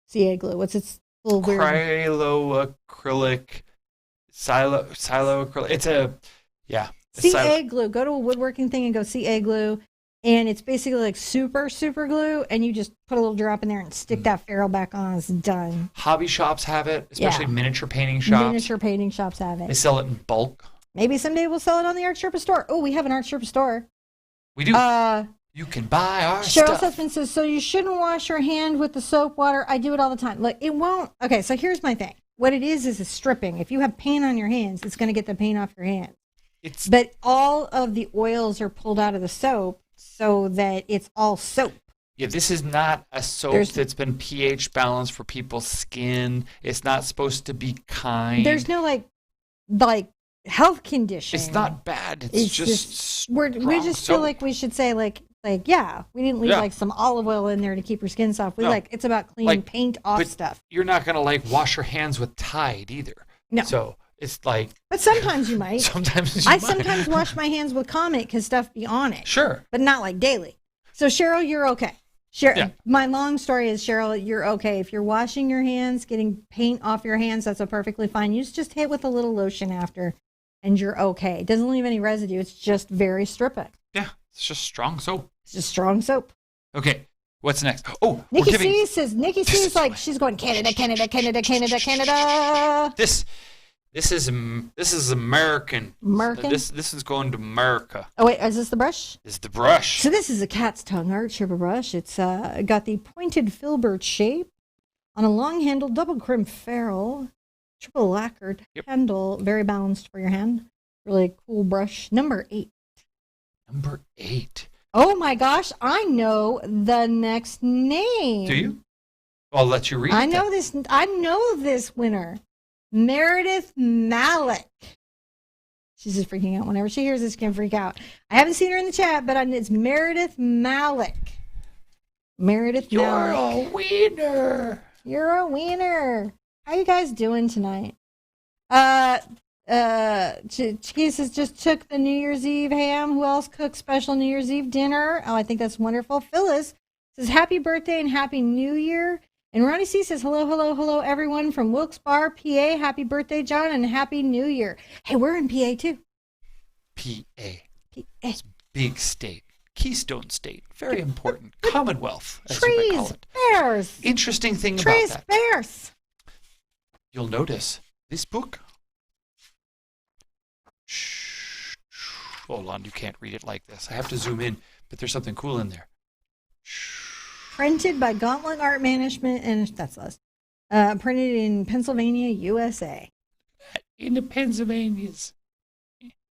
CA glue. What's its little weird? Acrylic, silo acrylic. It's a CA glue. Go to a woodworking thing and go CA glue. And it's basically like super glue. And you just put a little drop in there and stick that ferrule back on. It's done. Hobby shops have it, especially Yeah. miniature painting shops. Miniature painting shops have They it. sell it in bulk. Maybe someday we'll sell it on the Art Sherpa store. Oh, we have an Art Sherpa store. We do. You can buy our Cheryl's stuff. husband says, so you shouldn't wash your hand with the soap water. I do it all the time. Look, it won't. Okay, so here's my thing. What it is a stripping. If you have paint on your hands, it's going to get the paint off your hands. But all of the oils are pulled out of the soap so that it's all soap. Yeah, this is not a soap that's been pH balanced for people's skin. It's not supposed to be kind. There's no like health condition. It's not bad. It's just we just feel soap. like we should say like yeah, we didn't leave like some olive oil in there to keep your skin soft. It's about cleaning paint off stuff. You're not gonna like wash your hands with Tide either. No. So it's like. But sometimes you might. Sometimes wash my hands with Comet because stuff be on it. Sure. But not like daily. So Cheryl, you're okay. My long story is, Cheryl, you're okay. If you're washing your hands, getting paint off your hands, that's perfectly fine. You just hit with a little lotion after, and you're okay. It doesn't leave any residue. It's just very stripping. Yeah, it's just strong soap. It's just strong soap. Okay, what's next? Oh, Nikki C says, she's going Canada. This is American. American? This is going to America. Oh wait, is this the brush? This is the brush. So this is a cat's tongue Art Sherpa brush. It's got the pointed filbert shape on a long-handled double crimp ferrule, triple lacquered handle, very balanced for your hand. Really cool brush. Number 8. Number 8. Oh my gosh, I know the next name. Do you? I'll let you read. I know this. I know this winner, Meredith Malik. She's just freaking out. Whenever she hears this, she can freak out. I haven't seen her in the chat, but it's Meredith Malik. Meredith Malik. You're a winner. You're a winner. How you guys doing tonight? Jesus just took the New Year's Eve ham. Who else cooked special New Year's Eve dinner? Oh, I think that's wonderful. Phyllis says, happy birthday and happy New Year. And Ronnie C says, hello, hello, hello, everyone from Wilkes-Barre, PA. Happy birthday, John, and Happy New Year. Hey, we're in PA, too. PA. PA. Big state. Keystone State. Very important. Commonwealth, as you might call Trees, it. bears. Interesting thing Trees, about that. bears. You'll notice this book. Shh. Hold on, you can't read it like this. I have to zoom in, but there's something cool in there. Shh. Printed by Gauntlet Art Management, and that's us. Printed in Pennsylvania, USA. In the Pennsylvanias.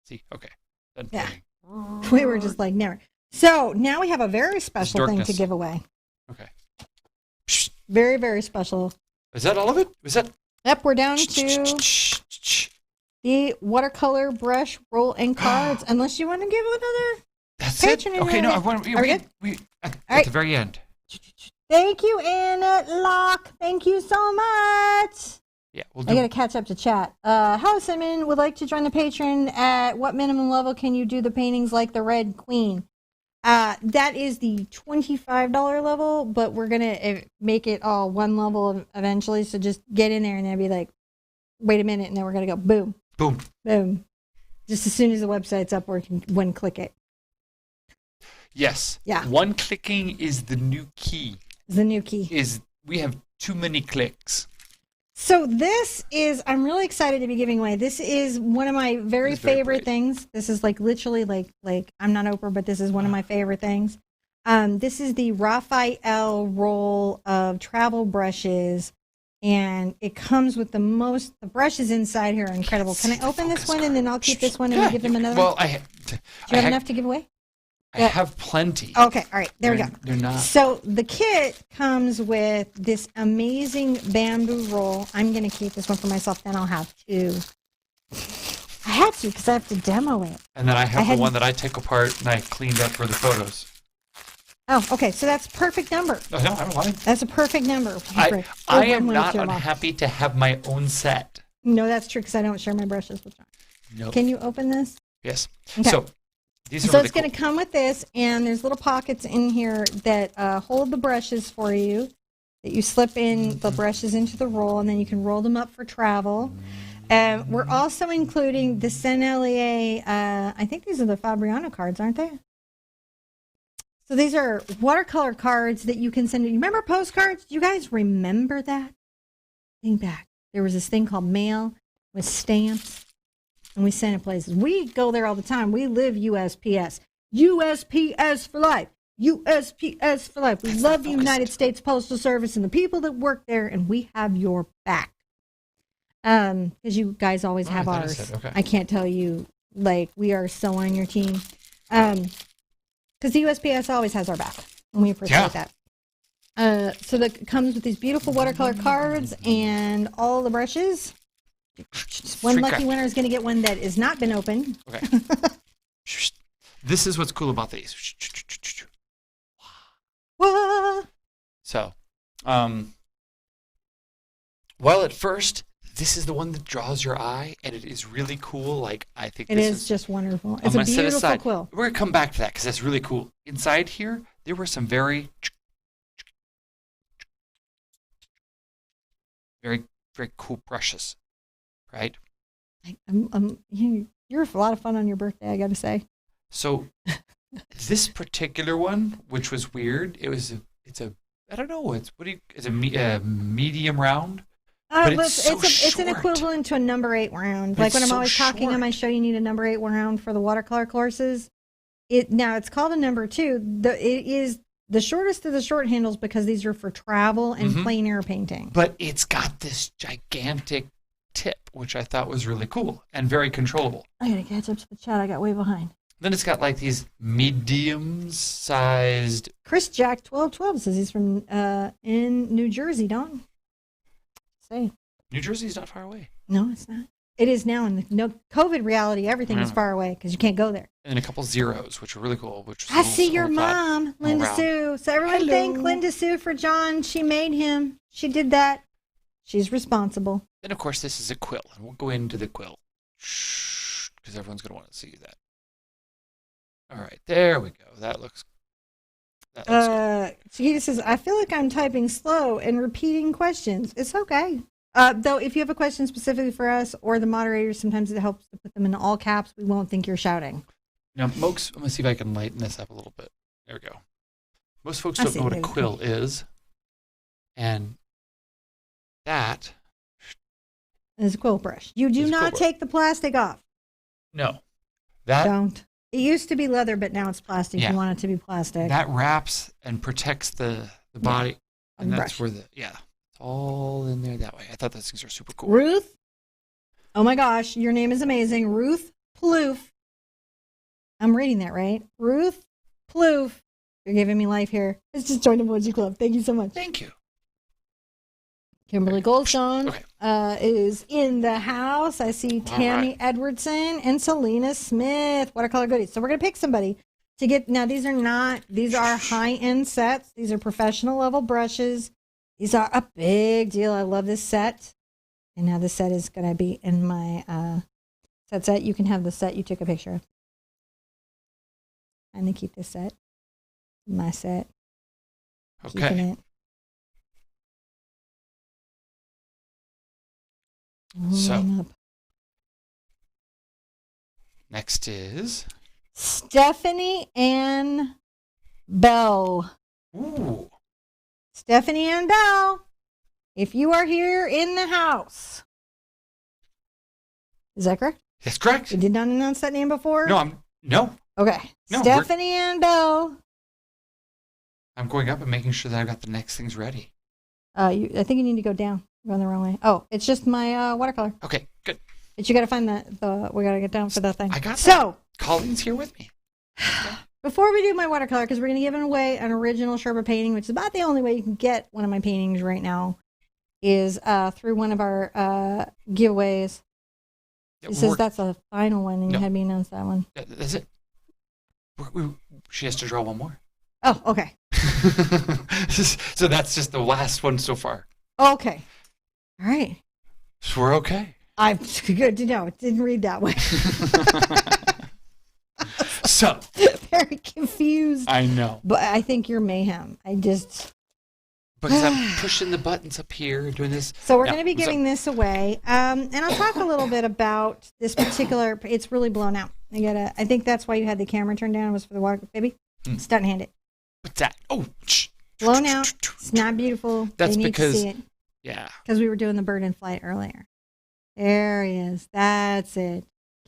See, okay. Done Yeah. pointing. We were just like, never. So now we have a very special thing to darkness. give away. Okay. Shh. Very, very special. Is that all of it? Was that? Yep, we're down to the watercolor brush roll and cards. Unless you want to give another. That's it? Patronage. Okay, no, I want Are we good? at right. the very end. Thank you, Anna Locke. Thank you so much. Yeah, we'll I do. got to catch up to chat. Hello, Simon. Would like to join the Patreon. At what minimum level can you do the paintings like the Red Queen? That is the $25 level, but we're going to make it all one level eventually. So just get in there and then be like, wait a minute. And then we're going to go boom, Boom. boom. Just as soon as the website's up, we can one click it. Yes. Yeah. One clicking is the new key. It's the new key. We have too many clicks. So this is, I'm really excited to be giving away. This is one of my very It's very favorite bright. things. This is like literally like I'm not Oprah, but this is one of my favorite things. This is the Raphael roll of travel brushes, and it comes with the brushes inside here are incredible. Can I open this one and then I'll keep this one and Yeah, give them another Well, one? Do you have enough to give away? I have plenty. Okay, all right, there we go. They're not. So the kit comes with this amazing bamboo roll. I'm going to keep this one for myself, then I'll have two. I had to because I have to demo it. And then I have had- the one that I took apart and I cleaned up for the photos. Oh, okay, so that's perfect number. No, I don't mind. That's a perfect number. I am not unhappy to have my own set. No, that's true because I don't share my brushes with John. No. Can you open this? Yes. Okay. So these are So really it's going to cool. come with this, and there's little pockets in here that hold the brushes for you. That you slip in the brushes into the roll, and then you can roll them up for travel. We're also including the Sennelier. I think these are the Fabriano cards, aren't they? So these are watercolor cards that you can send. You remember postcards? Do you guys remember that? Think back. There was this thing called mail with stamps. And we send it places. We go there all the time. We live USPS. USPS for life. USPS for life. We love the United States Postal Service and the people that work there, and we have your back. Because you guys always have I thought I ours. said, okay. I can't tell you, like, we are so on your team. Because the USPS always has our back, and we appreciate that. So that comes with these beautiful watercolor cards and all the brushes. One Free lucky crap. winner is going to get one that has not been opened. Okay. This is what's cool about these. Whoa! So, while at first this is the one that draws your eye, and it is really cool. Like I think It this is just wonderful. I'm It's a gonna set beautiful aside. quill. We're gonna come back to that because that's really cool. Inside here, there were some very, very cool brushes, right? You're a lot of fun on your birthday, I got to say. So this particular one, which was weird, it's a I don't know, it's a medium round. But it's so it's an short. equivalent to a number 8 round. But Like it's when I'm so always talking on short. my show, you need a number 8 round for the watercolor courses. Now it's called a number 2. It is the shortest of the short handles because these are for travel and Mhm. plein air painting. But it's got this gigantic tip, which I thought was really cool and very controllable. I gotta catch up to the chat. I got way behind. Then it's got like these medium-sized. Chris Jack 1212 says he's from in New Jersey. Don't say New Jersey's not far away. no, it's not. It is now in the COVID reality. Everything is Yeah. far away because you can't go there. And a couple zeros, which are really cool. Which was I a see little your thought. mom, Linda around. Sue. So everyone Hello. thank Linda Sue for John. She made him. She did that. She's responsible. Then of course this is a quill, and we'll go into the quill. Shh, because everyone's gonna want to see that. All right, there we go. That looks. That looks good. Chiquita says, I feel like I'm typing slow and repeating questions. It's okay. Though, if you have a question specifically for us or the moderators, sometimes it helps to put them in all caps. We won't think you're shouting. Now, folks, I'm going to see if I can lighten this up a little bit. There we go. Most folks don't know what a quill is. And that is a quill brush. You do not take the plastic off. No. That don't. It used to be leather, but now it's plastic. Yeah. You want it to be plastic. That wraps and protects the body. And that's where it's all in there that way. I thought those things are super cool. Ruth. Oh my gosh, your name is amazing. Ruth Plouffe. I'm reading that right. Ruth Plouffe. You're giving me life here. It's just joined Emoji Club. Thank you so much. Thank you. Kimberly Goldstone is in the house. I see Tammy Edwardson and Selena Smith. Watercolor goodies. So we're going to pick somebody to get. Now, these are high-end sets. These are professional level brushes. These are a big deal. I love this set. And now this set is going to be in my set. You can have the set you took a picture of. I'm going to keep this set. My set. Okay. Keeping it. So, next is Stephanie Ann Bell. Ooh. Stephanie Ann Bell, if you are here in the house. Is that correct? That's correct. You did not announce that name before? No. Okay. No, Stephanie Ann Bell. I'm going up and making sure that I've got the next things ready. I think you need to go down. Going the wrong way. Oh, it's just my watercolor. Okay, good. But you got to find we got to get down for that thing. I got that. So, Colleen's here with me. Before we do my watercolor, because we're going to give away an original Sherpa painting, which is about the only way you can get one of my paintings right now, is through one of our giveaways. She says that's a final one, and you had me announce that one. That's it. She has to draw one more. Oh, okay. So that's just the last one so far. Okay. All right. So we're okay. I'm good to know. It didn't read that way. So. Very confused. I know. But I think you're mayhem. Because I'm pushing the buttons up here and doing this. So we're going to be giving this away. And I'll talk a little bit about this particular. It's really blown out. I think that's why you had the camera turned down, was for the water. Baby, stunt hand it. What's that? Oh, blown out. It's not beautiful. That's they need because. To see it. Yeah. Because we were doing the bird in flight earlier. There he is. That's it.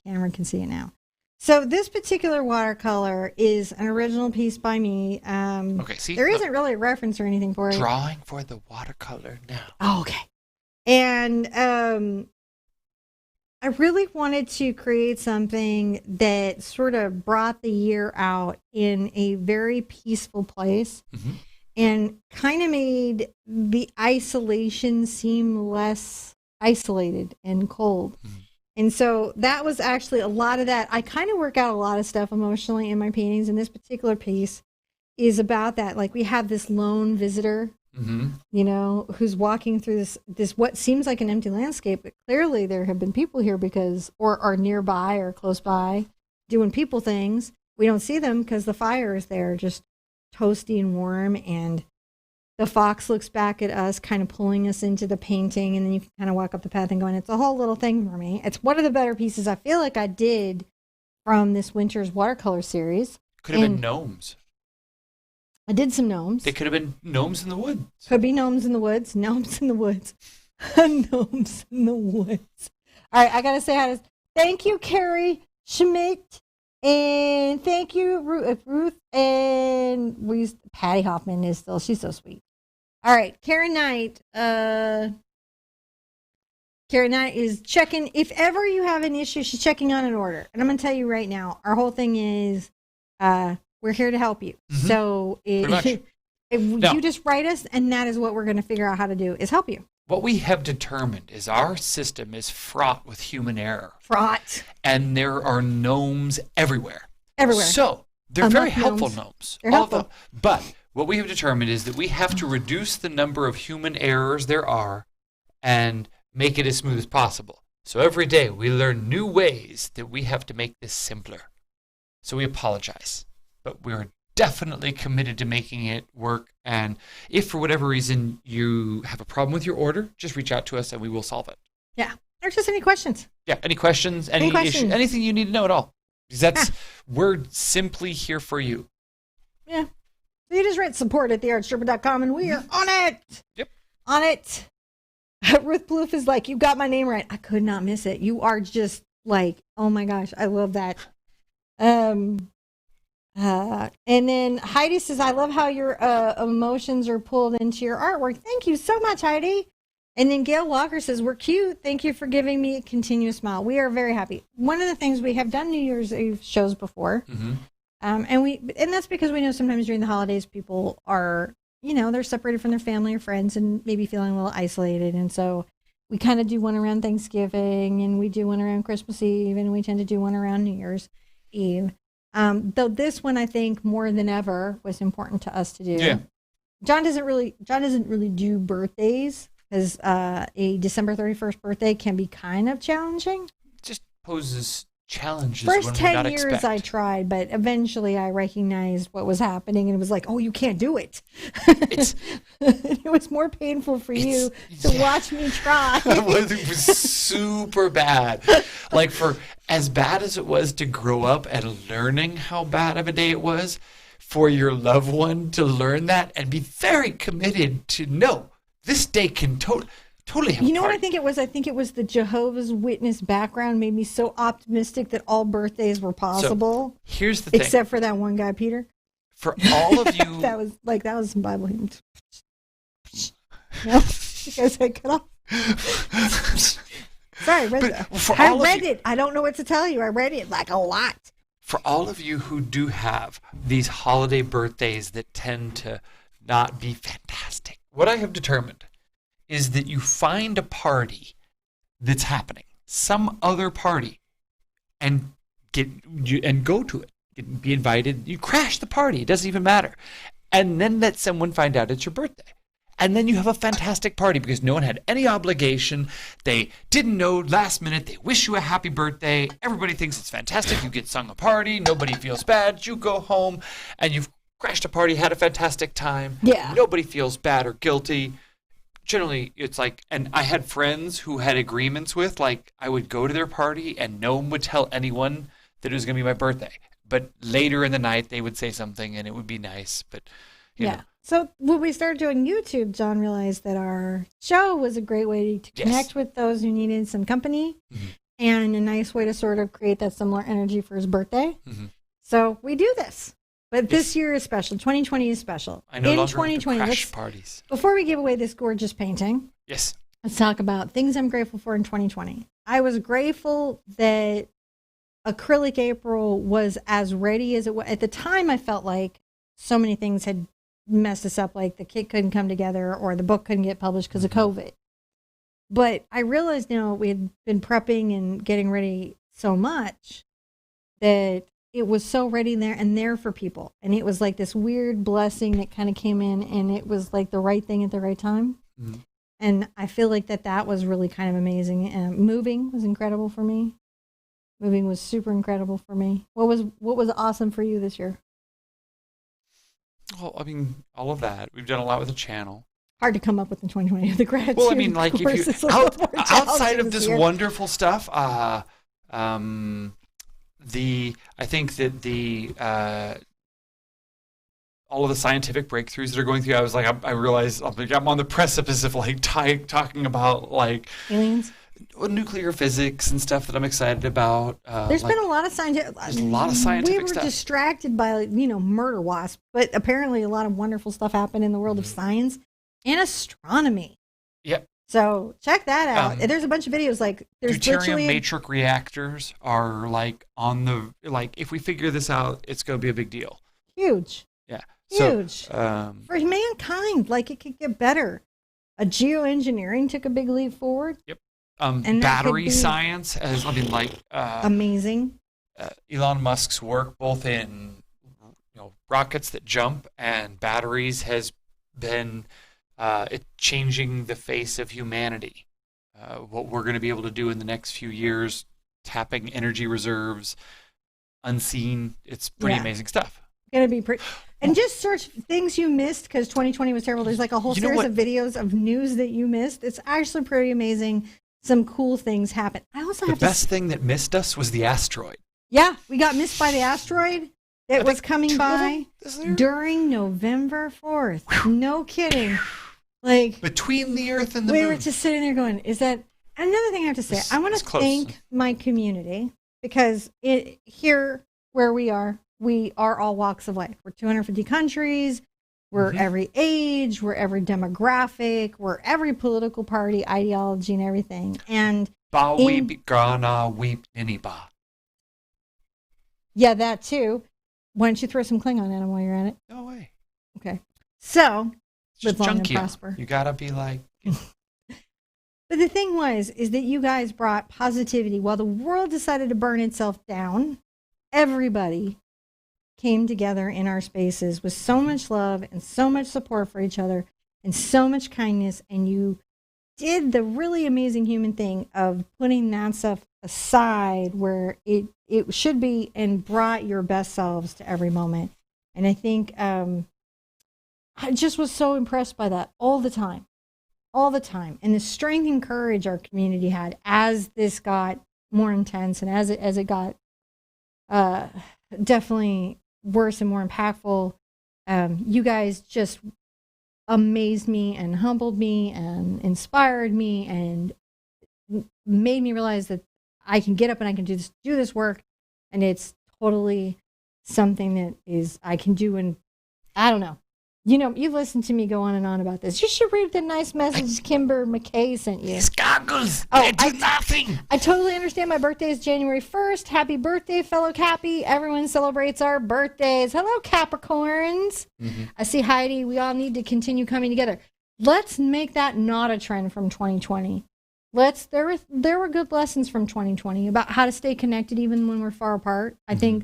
Camera can see it now. So this particular watercolor is an original piece by me. Okay, see? There isn't really a reference or anything for it. Drawing for the watercolor now. Oh, okay. And I really wanted to create something that sort of brought the year out in a very peaceful place. Mm-hmm. And kind of made the isolation seem less isolated and cold. Mm-hmm. And so that was actually a lot of that. I kind of work out a lot of stuff emotionally in my paintings. And this particular piece is about that. Like, we have this lone visitor, who's walking through this what seems like an empty landscape. But clearly there have been people here or are nearby or close by doing people things. We don't see them because the fire is there, just toasty and warm, and the fox looks back at us, kind of pulling us into the painting, and then you can kind of walk up the path and go, and it's a whole little thing for me. It's one of the better pieces I feel like I did from this winter's watercolor series. Could have been gnomes. I did some gnomes. They could have been gnomes in the woods. Could be gnomes in the woods. Gnomes in the woods. Gnomes in the woods. All right, I got to say hi to thank you, Carrie Schmidt. And thank you, Ruth, and Patty Hoffman she's so sweet. All right, Karen Knight. Karen Knight is checking. If ever you have an issue, she's checking on an order. And I'm going to tell you right now, our whole thing is we're here to help you. Mm-hmm. So if you just write us, and that is what we're going to figure out how to do, is help you. What we have determined is our system is fraught with human error. Fraught. And there are gnomes everywhere. Everywhere. So they're very helpful gnomes. They're helpful. But what we have determined is that we have to reduce the number of human errors there are and make it as smooth as possible. So every day we learn new ways that we have to make this simpler. So we apologize. But we're definitely committed to making it work. And if for whatever reason you have a problem with your order, just reach out to us and we will solve it. Yeah. Or just any questions. Yeah. Any questions? Any questions? issue? Anything you need to know at all? Because we're simply here for you. Yeah. So you just write support at TheArtSherpa.com and we are on it. Yep. On it. Ruth Bloof is like, you got my name right. I could not miss it. You are just like, oh my gosh, I love that. And then Heidi says, I love how your emotions are pulled into your artwork. Thank you so much, Heidi. And then Gail Walker says, we're cute. Thank you for giving me a continuous smile. We are very happy. One of the things, we have done New Year's Eve shows before. Mm-hmm. And that's because we know sometimes during the holidays people are, they're separated from their family or friends and maybe feeling a little isolated. And so we kind of do one around Thanksgiving and we do one around Christmas Eve and we tend to do one around New Year's Eve. Though this one, I think more than ever was important to us to do. Yeah. John doesn't really do birthdays because a December 31st birthday can be kind of challenging. Just poses challenges. First when 10 not years expect. I tried, but eventually I recognized what was happening and it was like, oh, you can't do it. It was more painful for you to watch me try. It was super bad. Like, for as bad as it was to grow up and learning how bad of a day it was, for your loved one to learn that and be very committed to, no, this day can totally have You know what I think it was? I think it was the Jehovah's Witness background made me so optimistic that all birthdays were possible. So, here's the thing. Except for that one guy, Peter. For all of you... that was some Bible hymn. No, because I cut off. Sorry, I read it. I don't know what to tell you. I read it like a lot. For all of you who do have these holiday birthdays that tend to not be fantastic, what I have determined is that you find a party that's happening, some other party, and go to it. Be invited. You crash the party. It doesn't even matter. And then let someone find out it's your birthday. And then you have a fantastic party because no one had any obligation. They didn't know last minute. They wish you a happy birthday. Everybody thinks it's fantastic. You get sung a party. Nobody feels bad. You go home and you've crashed a party, had a fantastic time. Yeah. Nobody feels bad or guilty. Generally, it's like, and I had friends who had agreements with, like, I would go to their party and no one would tell anyone that it was going to be my birthday. But later in the night, they would say something and it would be nice. But, you know. So when we started doing YouTube, John realized that our show was a great way to connect with those who needed some company and a nice way to sort of create that similar energy for his birthday. Mm-hmm. So we do this. But this year is special. 2020 is special. I no in longer 2020, have to crash parties. Before we give away this gorgeous painting, let's talk about things I'm grateful for in 2020. I was grateful that Acrylic April was as ready as it was. At the time, I felt like so many things had messed us up, like the kit couldn't come together or the book couldn't get published because of COVID. But I realized now we had been prepping and getting ready so much that it was so ready there for people. And it was like this weird blessing that kind of came in and it was like the right thing at the right time. Mm-hmm. And I feel like that was really kind of amazing. And moving was incredible for me. Moving was super incredible for me. What was awesome for you this year? Well, I mean, all of that. We've done a lot with the channel. Hard to come up with in 2020. The gratitude. Well, I mean, like, if you outside of this wonderful stuff, I think that all of the scientific breakthroughs that are going through, I was like, I realized I'm on the precipice of like talking about like aliens, nuclear physics and stuff that I'm excited about. There's been a lot of scientific. There's a lot of scientific stuff. We were distracted by murder wasp, but apparently a lot of wonderful stuff happened in the world of science and astronomy. Yep. So check that out. There's a bunch of videos like there's deuterium matrix reactors are like on the if we figure this out, it's going to be a big deal. Huge. Yeah. Huge. So, for mankind, like it could get better. Geoengineering took a big leap forward. Yep. And battery science has, amazing. Elon Musk's work both in rockets that jump and batteries has been changing the face of humanity. What we're going to be able to do in the next few years, tapping energy reserves, unseen. It's pretty amazing stuff. going to be pretty. And just search things you missed because 2020 was terrible. There's like a whole series of videos of news that you missed. It's actually pretty amazing. Some cool things happen. I also have the best thing that missed us was the asteroid. Yeah, we got missed by the asteroid that was coming by during November 4th. No kidding. Like between the Earth and the moon. We were just sitting there going, is that another thing I have to say? I want to thank my community because here where we are all walks of life. We're 250 countries. We're every age. We're every demographic. We're every political party, ideology, and everything. And ba weep grana weep ba. Yeah, that too. Why don't you throw some Klingon at him while you're at it? No way. Okay. So, live long and prosper. You gotta be like. But the thing is that you guys brought positivity while the world decided to burn itself down. Everybody came together in our spaces with so much love and so much support for each other and so much kindness. And you did the really amazing human thing of putting that stuff aside where it should be and brought your best selves to every moment. And I think I just was so impressed by that all the time. And the strength and courage our community had as this got more intense and as it got definitely worse and more impactful. You guys just amazed me and humbled me and inspired me and made me realize that I can get up and I can do this work, and it's totally something that is I can do. And I don't know. You've listened to me go on and on about this. You should read the nice message Kimber McKay sent you. These goggles, they do nothing. I totally understand. My birthday is January 1st. Happy birthday, fellow Cappy. Everyone celebrates our birthdays. Hello, Capricorns. I see Heidi. We all need to continue coming together. Let's make that not a trend from 2020. There were good lessons from 2020 about how to stay connected even when we're far apart. I think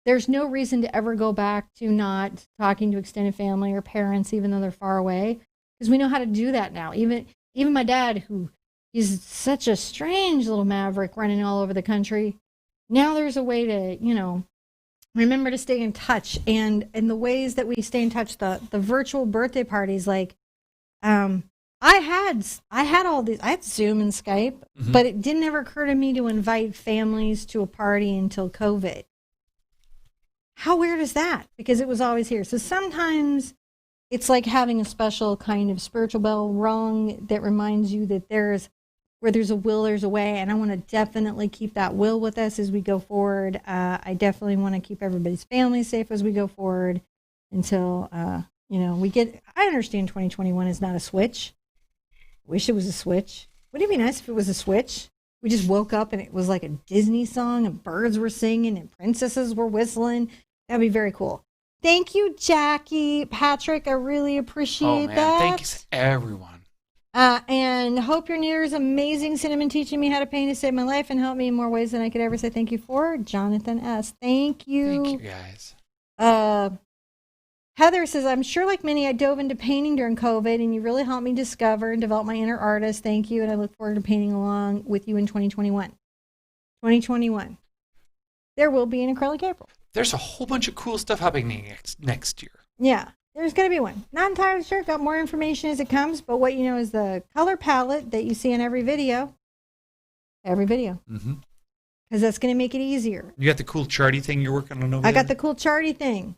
there's no reason to ever go back to not talking to extended family or parents, even though they're far away, because we know how to do that now. Even my dad, who is such a strange little maverick running all over the country, now there's a way to, remember to stay in touch. And the ways that we stay in touch, the virtual birthday parties, like, I had all these. I had Zoom and Skype, but it didn't ever occur to me to invite families to a party until COVID. How weird is that? Because it was always here. So sometimes it's like having a special kind of spiritual bell rung that reminds you that where there's a will, there's a way. And I want to definitely keep that will with us as we go forward. I definitely want to keep everybody's family safe as we go forward until, I understand 2021 is not a switch. Wish it was a switch. Wouldn't it be nice if it was a switch? We just woke up and it was like a Disney song and birds were singing and princesses were whistling. That'd be very cool. Thank you, Jackie. Patrick, I really appreciate that. Thanks, everyone. And hope your New Year's amazing. Cinnamon teaching me how to paint to save my life and help me in more ways than I could ever say thank you for. Jonathan S. Thank you. Thank you, guys. Heather says, I'm sure like many, I dove into painting during COVID, and you really helped me discover and develop my inner artist. Thank you, and I look forward to painting along with you in 2021. 2021. There will be an acrylic April. There's a whole bunch of cool stuff happening next year. Yeah, there's going to be one. Not entirely sure. Got more information as it comes, but what you know is the color palette that you see in every video. Every video. Because that's going to make it easier. You got the cool charty thing you're working on over there? I got the cool charty thing.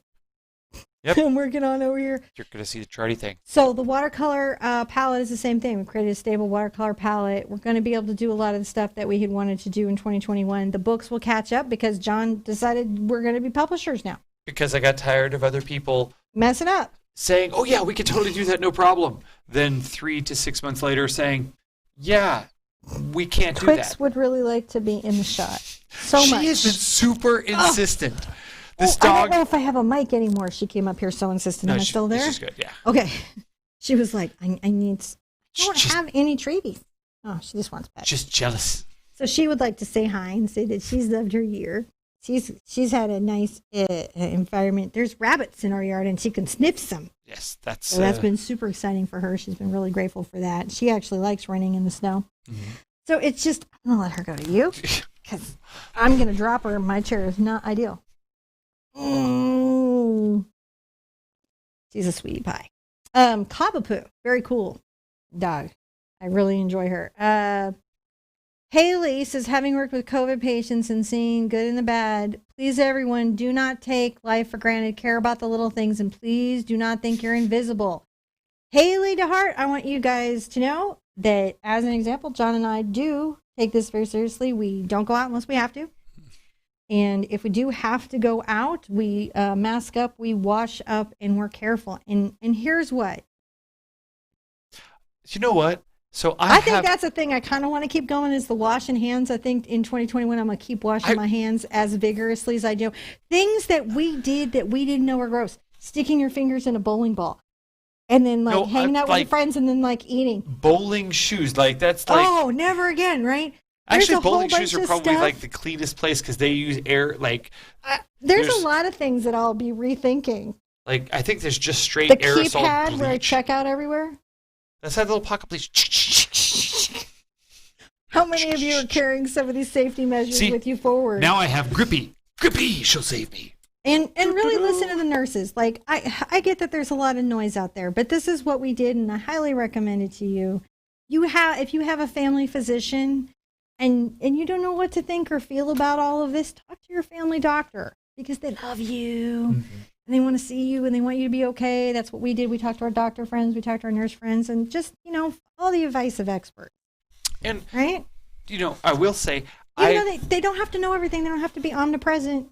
Yep. I'm working on over here. You're going to see the charty thing. So the watercolor palette is the same thing. We created a stable watercolor palette. We're going to be able to do a lot of the stuff that we had wanted to do in 2021. The books will catch up because John decided we're going to be publishers now. Because I got tired of other people messing up. Saying, oh yeah, we could totally do that, no problem. Then 3 to 6 months later saying, yeah, we can't do that. Twix would really like to be in the shot. So much. She has been super insistent. This I dog. don't know if I have a mic anymore. She came up here so insistent. Am I still there? She's good, yeah. Okay. She was like, I don't have any treaties. Oh, she just wants pets. Just jealous. So she would like to say hi and say that she's loved her year. She's had a nice environment. There's rabbits in our yard and she can sniff some. Yes, that's been super exciting for her. She's been really grateful for that. She actually likes running in the snow. So it's just, I'm going to let her go to you because I'm going to drop her. My chair is not ideal. Mm. She's a sweetie pie. Clavapoo, very cool dog. I really enjoy her. Haley says, having worked with COVID patients and seeing good and the bad, please everyone, do not take life for granted. Care about the little things, and please do not think you're invisible. Haley DeHart, I want you guys to know that, as an example, John and I do take this very seriously. We don't go out unless we have to. And if we do have to go out, we mask up, we wash up, and we're careful. And here's what. You know what? So I think that's a thing I kind of want to keep going is the washing hands. I think in 2021, I'm going to keep washing my hands as vigorously as I do. Things that we did that we didn't know were gross. Sticking your fingers in a bowling ball. And then hanging out with your friends and then eating. Bowling shoes. That's like. Oh, never again, right? Actually, bowling shoes are probably the cleanest place because they use air. There's a lot of things that I'll be rethinking. I think there's just straight the aerosol keypad bleach. where I check out everywhere. That's that little pocket bleach. How many of you are carrying some of these safety measures with you forward? Now I have Grippy. Grippy, she'll save me. And really listen to the nurses. I get that there's a lot of noise out there, but this is what we did, and I highly recommend it to you. If you have a family physician and you don't know what to think or feel about all of this, talk to your family doctor because they love you and they want to see you and they want you to be okay. That's what we did. We talked to our doctor friends, we talked to our nurse friends, and just, all the advice of experts. And, right? I will say, they don't have to know everything. They don't have to be omnipresent.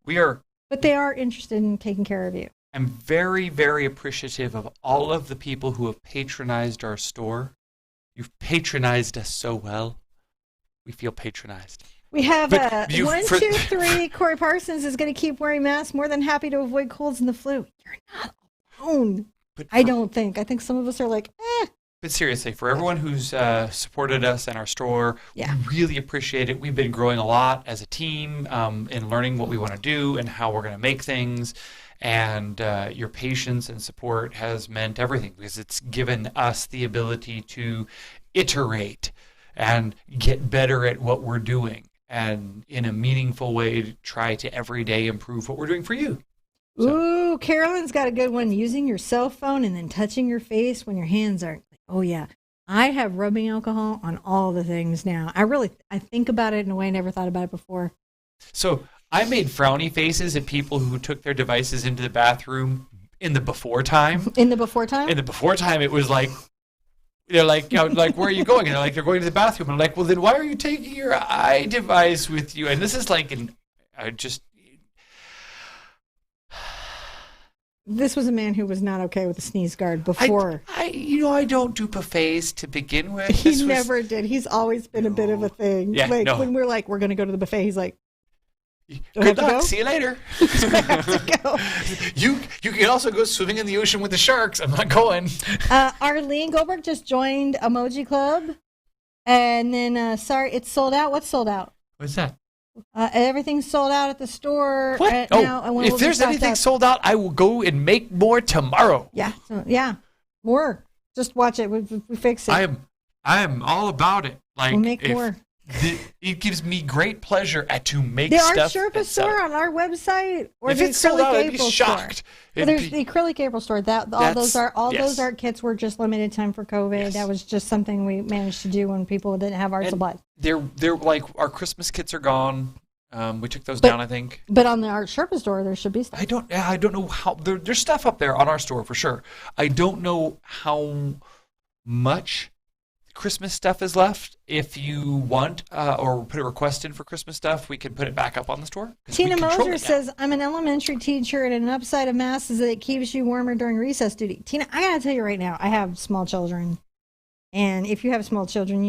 But they are interested in taking care of you. I'm very, very appreciative of all of the people who have patronized our store. You've patronized us so well. We feel patronized. We have 1, 2, 3. Corey Parsons is going to keep wearing masks. More than happy to avoid colds and the flu. You're not alone. I don't think. I think some of us are like, eh. But seriously, for everyone who's supported us and our store, we really appreciate it. We've been growing a lot as a team in learning what we want to do and how we're going to make things. And your patience and support has meant everything because it's given us the ability to iterate and get better at what we're doing and in a meaningful way to try to every day improve what we're doing for you. So. Ooh, Carolyn's got a good one. Using your cell phone and then touching your face when your hands aren't. Oh, yeah. I have rubbing alcohol on all the things now. I think about it in a way I never thought about it before. So I made frowny faces at people who took their devices into the bathroom in the before time. In the before time? In the before time, it was like, they're like, where are you going? And they're like, they're going to the bathroom. And I'm like, well, then why are you taking your iDevice with you? And this is This was a man who was not okay with the sneeze guard before. I don't do buffets to begin with. He never did. He's always been a bit of a thing. Yeah, when we're like, we're going to go to the buffet, he's like, good luck. See you later. I have to go. You can also go swimming in the ocean with the sharks. I'm not going. Arlene Goldberg just joined Emoji Club. And then, sorry, it's sold out. What's sold out? What's that? Everything's sold out at the store. What? Now, if there's anything sold out, I will go and make more tomorrow. Yeah. More. Just watch it. We fix it. I am all about it. We'll make more. It gives me great pleasure to make the stuff. The Art Sherpa store on our website, or if the it's sold out, I'd be April shocked. Well, there's the acrylic April store. Those art kits were just limited time for COVID. Yes. That was just something we managed to do when people didn't have art supplies. They're like our Christmas kits are gone. We took those down, I think. But on the Art Sherpa store, there should be stuff. I don't know how there's stuff up there on our store for sure. I don't know how much Christmas stuff is left. If you want or put a request in for Christmas stuff, we can put it back up on the store. Tina Moser says, I'm an elementary teacher, and an upside of masks is that it keeps you warmer during recess duty. Tina, I got to tell you right now, I have small children. And if you have small children,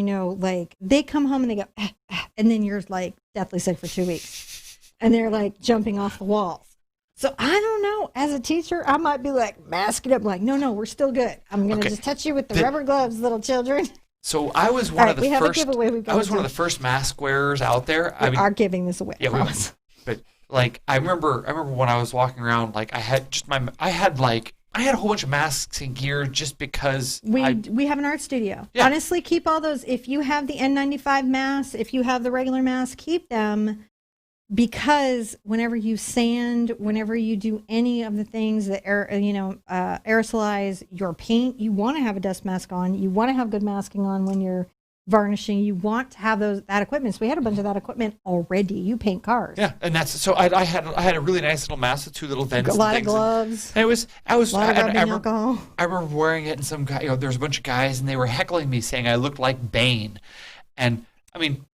they come home and they go, and then you're deathly sick for 2 weeks. And they're jumping off the walls. So I don't know. As a teacher, I might be mask it up. No, we're still good. I'm going to just touch you with the rubber gloves, little children. So I was one of the first. I was one of the first mask wearers out there. We are giving this away. Yeah, we are. But I remember when I was walking around, I had a whole bunch of masks and gear just because we have an art studio. Yeah. Honestly, keep all those. If you have the N95 masks, if you have the regular masks, keep them. because whenever you sand, whenever you do any of the things that aerosolize your paint, you want to have a dust mask on. You want to have good masking on when you're varnishing. You want to have that equipment. So we had a bunch of that equipment already. You paint cars. Yeah, and that's so. I had a really nice little mask with 2 little vents. A lot and of things, gloves. And it was A lot of rubbing alcohol. I remember wearing it, and some guy, there was a bunch of guys, and they were heckling me, saying I looked like Bane, and I mean,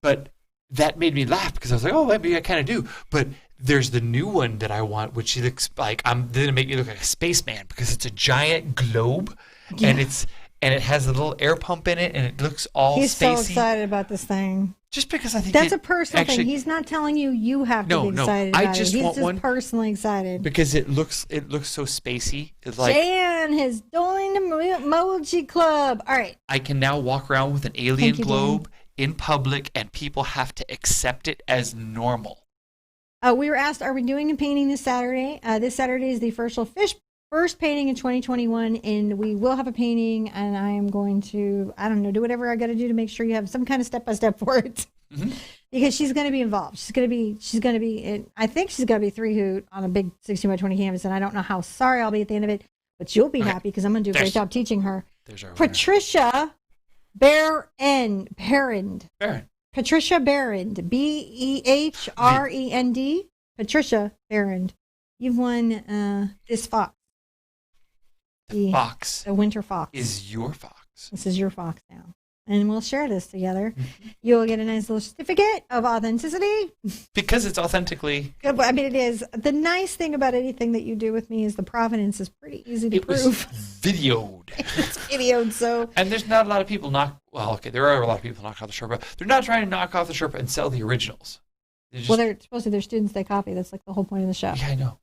but that made me laugh because I was like, oh, maybe I kind of do. But there's the new one that I want, which looks like I'm going to make me look like a spaceman because it's a giant globe, and it has a little air pump in it, and it looks all He's spacey. so excited about this thing. Just because I think That's a personal thing. He's not telling you have to be excited about I just it. want He's one just personally excited. because it looks so spacey. It's like Jan has joined the Emoji Club. All right. I can now walk around with an alien you, globe in public, and people have to accept it as normal. We were asked, are we doing a painting this Saturday? This Saturday is the first painting in 2021, and we will have a painting, and I am going to, do whatever I got to do to make sure you have some kind of step-by-step for it. Mm-hmm. Because she's going to be involved. I think she's going to be 3-hoot on a big 16 by 20 canvas, and I don't know how sorry I'll be at the end of it, but you'll be happy because I'm going to do a great job teaching her. Patricia Berend. Patricia Berend. Behrend. Patricia Berend. You've won this fox. The fox. The winter fox. Is your fox. This is your fox now. And we'll share this together. You'll get a nice little certificate of authenticity. Because it's authentically. I mean, it is. The nice thing about anything that you do with me is the provenance is pretty easy to prove. Videoed. It's videoed, so. And there's not a lot of people there are a lot of people knock off the Sherpa. They're not trying to knock off the Sherpa and sell the originals. They're supposed to, their students they copy. That's like the whole point of the show. Yeah, I know.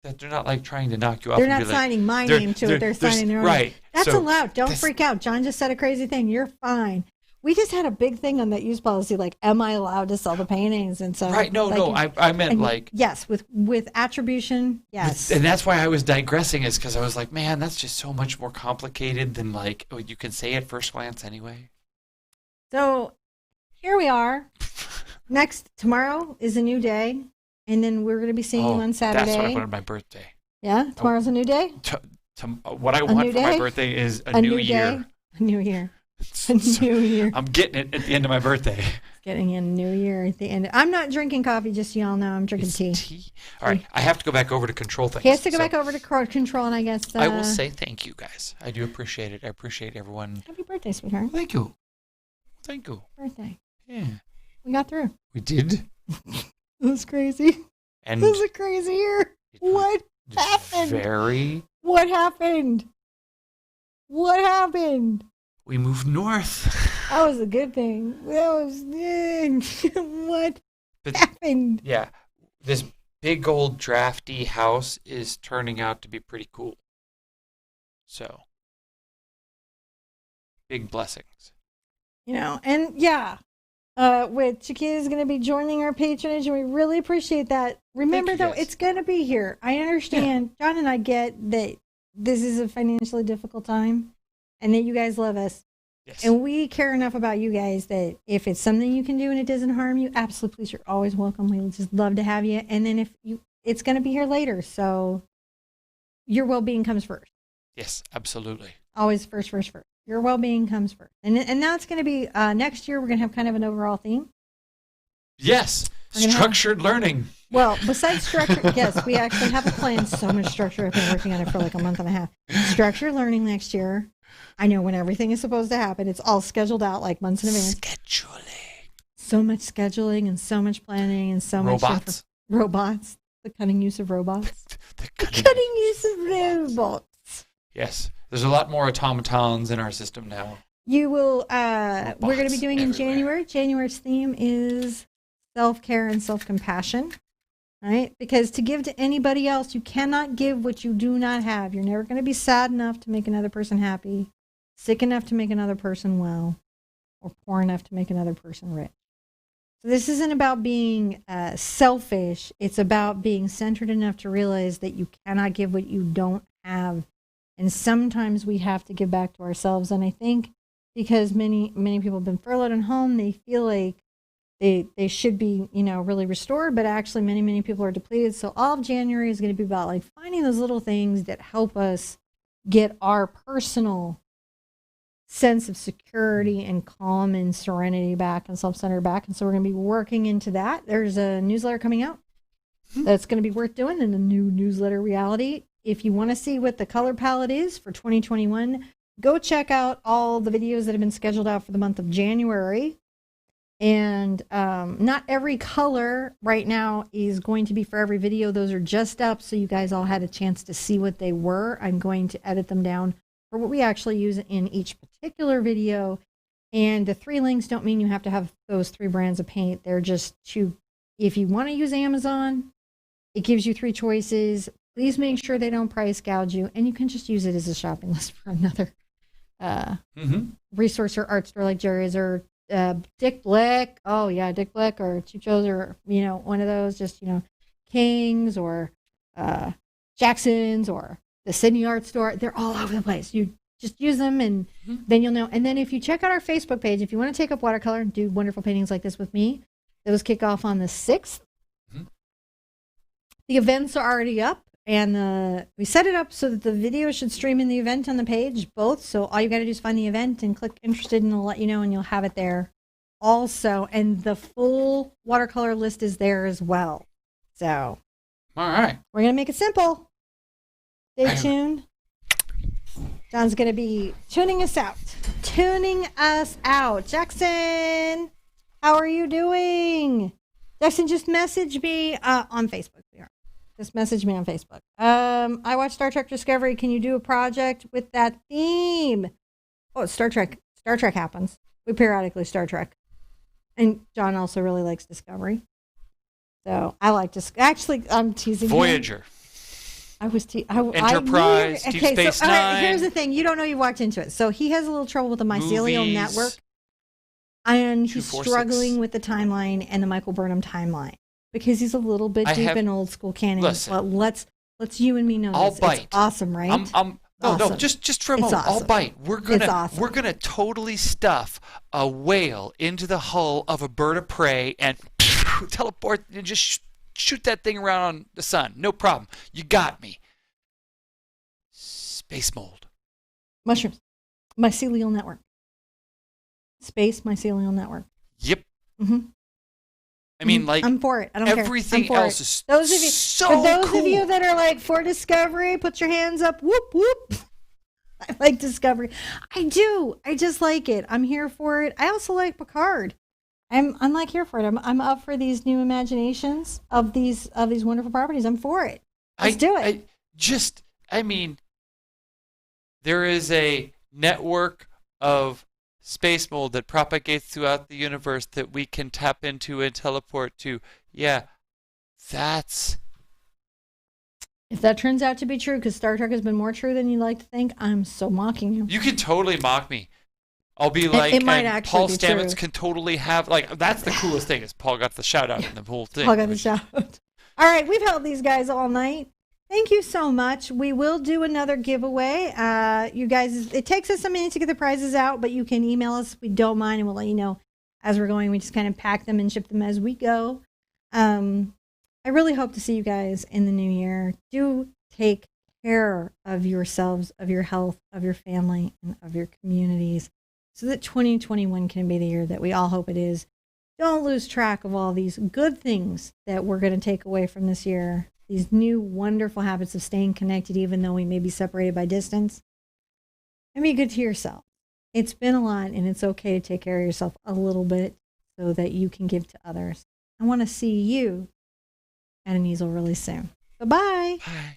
They're not like trying to knock you off. They're not signing my name to it. They're signing their own. Right. That's allowed. Don't freak out. John just said a crazy thing. You're fine. We just had a big thing on that use policy. Like, am I allowed to sell the paintings? And so, right. No. I meant yes, with attribution. Yes. And that's why I was digressing, is because I was like, man, that's just so much more complicated than you can say at first glance anyway. So here we are. Tomorrow is a new day. And then we're going to be seeing you on Saturday. That's what I wanted on my birthday. Yeah? Tomorrow's a new day? What I want for my birthday is a new year. A new year. A new year. I'm getting it at the end of my birthday. Getting in a new year at the end. I'm not drinking coffee, just so y'all know. I'm drinking tea. All right. I have to go back over to control things. He has to go back over to control, and I guess... I will say thank you, guys. I do appreciate it. I appreciate everyone. Happy birthday, sweetheart. Thank you. Thank you. Birthday. Yeah. We got through. We did. It was crazy. And this is a crazy year. What happened? What happened? What happened? We moved north. That was a good thing. That was what happened? Yeah, this big old drafty house is turning out to be pretty cool. So, big blessings. And yeah. With Chiquita is going to be joining our patronage, and we really appreciate that. Remember, though, it's going to be here. I understand. Yeah. John and I get that this is a financially difficult time, and that you guys love us. Yes. And we care enough about you guys that if it's something you can do and it doesn't harm you, absolutely, please, you're always welcome. We would just love to have you. And then it's going to be here later, so your well-being comes first. Yes, absolutely. Always first. Your well-being comes first. And now it's going to be, next year, we're going to have kind of an overall theme. Yes. Structured learning. Well, besides structure, yes, we actually have a plan. So much structure. I've been working on it for like a month and a half. Structured learning next year. I know when everything is supposed to happen. It's all scheduled out like months in advance. Scheduling. So much scheduling and so much planning and so much... Robots. The cunning use of robots. The cunning use of robots. Yes. There's a lot more automatons in our system now. You will, we're going to be doing in January. January's theme is self-care and self-compassion, right? Because to give to anybody else, you cannot give what you do not have. You're never going to be sad enough to make another person happy, sick enough to make another person well, or poor enough to make another person rich. So this isn't about being selfish. It's about being centered enough to realize that you cannot give what you don't have. And sometimes we have to give back to ourselves. And I think because many people have been furloughed at home, they feel like they should be, really restored, but actually many people are depleted. So all of January is going to be about like finding those little things that help us get our personal sense of security and calm and serenity back and self-centered back. And so we're going to be working into that. There's a newsletter coming out that's going to be worth doing in the new newsletter reality. If you want to see what the color palette is for 2021, go check out all the videos that have been scheduled out for the month of January. And not every color right now is going to be for every video. Those are just up so you guys all had a chance to see what they were. I'm going to edit them down for what we actually use in each particular video. And the 3 links don't mean you have to have those 3 brands of paint. They're just to, if you want to use Amazon, it gives you 3 choices. Please make sure they don't price gouge you. And you can just use it as a shopping list for another resource or art store like Jerry's or Dick Blick. Oh yeah, Dick Blick or Chucho's or one of those. Just King's or Jackson's or the Sydney Art Store. They're all over the place. You just use them and then you'll know. And then if you check out our Facebook page, if you want to take up watercolor and do wonderful paintings like this with me, those kick off on the 6th. The events are already up. And we set it up so that the video should stream in the event on the page, both. So all you got to do is find the event and click interested, and it'll let you know, and you'll have it there also. And the full watercolor list is there as well. So, all right, we're going to make it simple. Stay tuned. John's going to be tuning us out. Jackson, how are you doing? Jackson, just message me on Facebook. Just message me on Facebook. I watched Star Trek Discovery. Can you do a project with that theme? Oh, it's Star Trek. Star Trek happens. We periodically Star Trek. And John also really likes Discovery. So I like actually, I'm teasing Voyager. Him. I was Enterprise, Deep Space Nine. All right, here's the thing. You don't know you walked into it. So he has a little trouble with the mycelial network. And he's struggling with the timeline and the Michael Burnham timeline. Because he's a little bit deep in old school canon. Listen, let's you and me know I'll this. bite. It's awesome, right? No, just for a moment. Awesome. I'll bite. We're gonna totally stuff a whale into the hull of a bird of prey and teleport and just shoot that thing around on the sun. No problem. You got me. Space mold. Mushrooms. Mycelial network. Space mycelial network. Yep. I mean, like, I'm for it. I don't care. Everything else is those of you, so for those cool. of you that are like for Discovery, put your hands up. Whoop whoop. I like Discovery. I do. I just like it. I'm here for it. I also like Picard. I'm like here for it. I'm up for these new imaginations of these wonderful properties. I'm for it. Let's do it. There is a network of space mold that propagates throughout the universe that we can tap into and teleport to. Yeah, that's... If that turns out to be true, because Star Trek has been more true than you like to think, I'm so mocking you. You can totally mock me. I'll be like, it might actually Paul be Stamets true. can totally have, like, that's the coolest thing is Paul got the shout out in the whole thing. Paul got the shout out. All right, we've held these guys all night. Thank you so much. We will do another giveaway. You guys, it takes us a minute to get the prizes out, but you can email us. We don't mind, and we'll let you know as we're going. We just kind of pack them and ship them as we go. I really hope to see you guys in the new year. Do take care of yourselves, of your health, of your family, and of your communities so that 2021 can be the year that we all hope it is. Don't lose track of all these good things that we're going to take away from this year. These new wonderful habits of staying connected, even though we may be separated by distance. And be good to yourself. It's been a lot, and it's okay to take care of yourself a little bit so that you can give to others. I want to see you at an easel really soon. Bye-bye. Bye.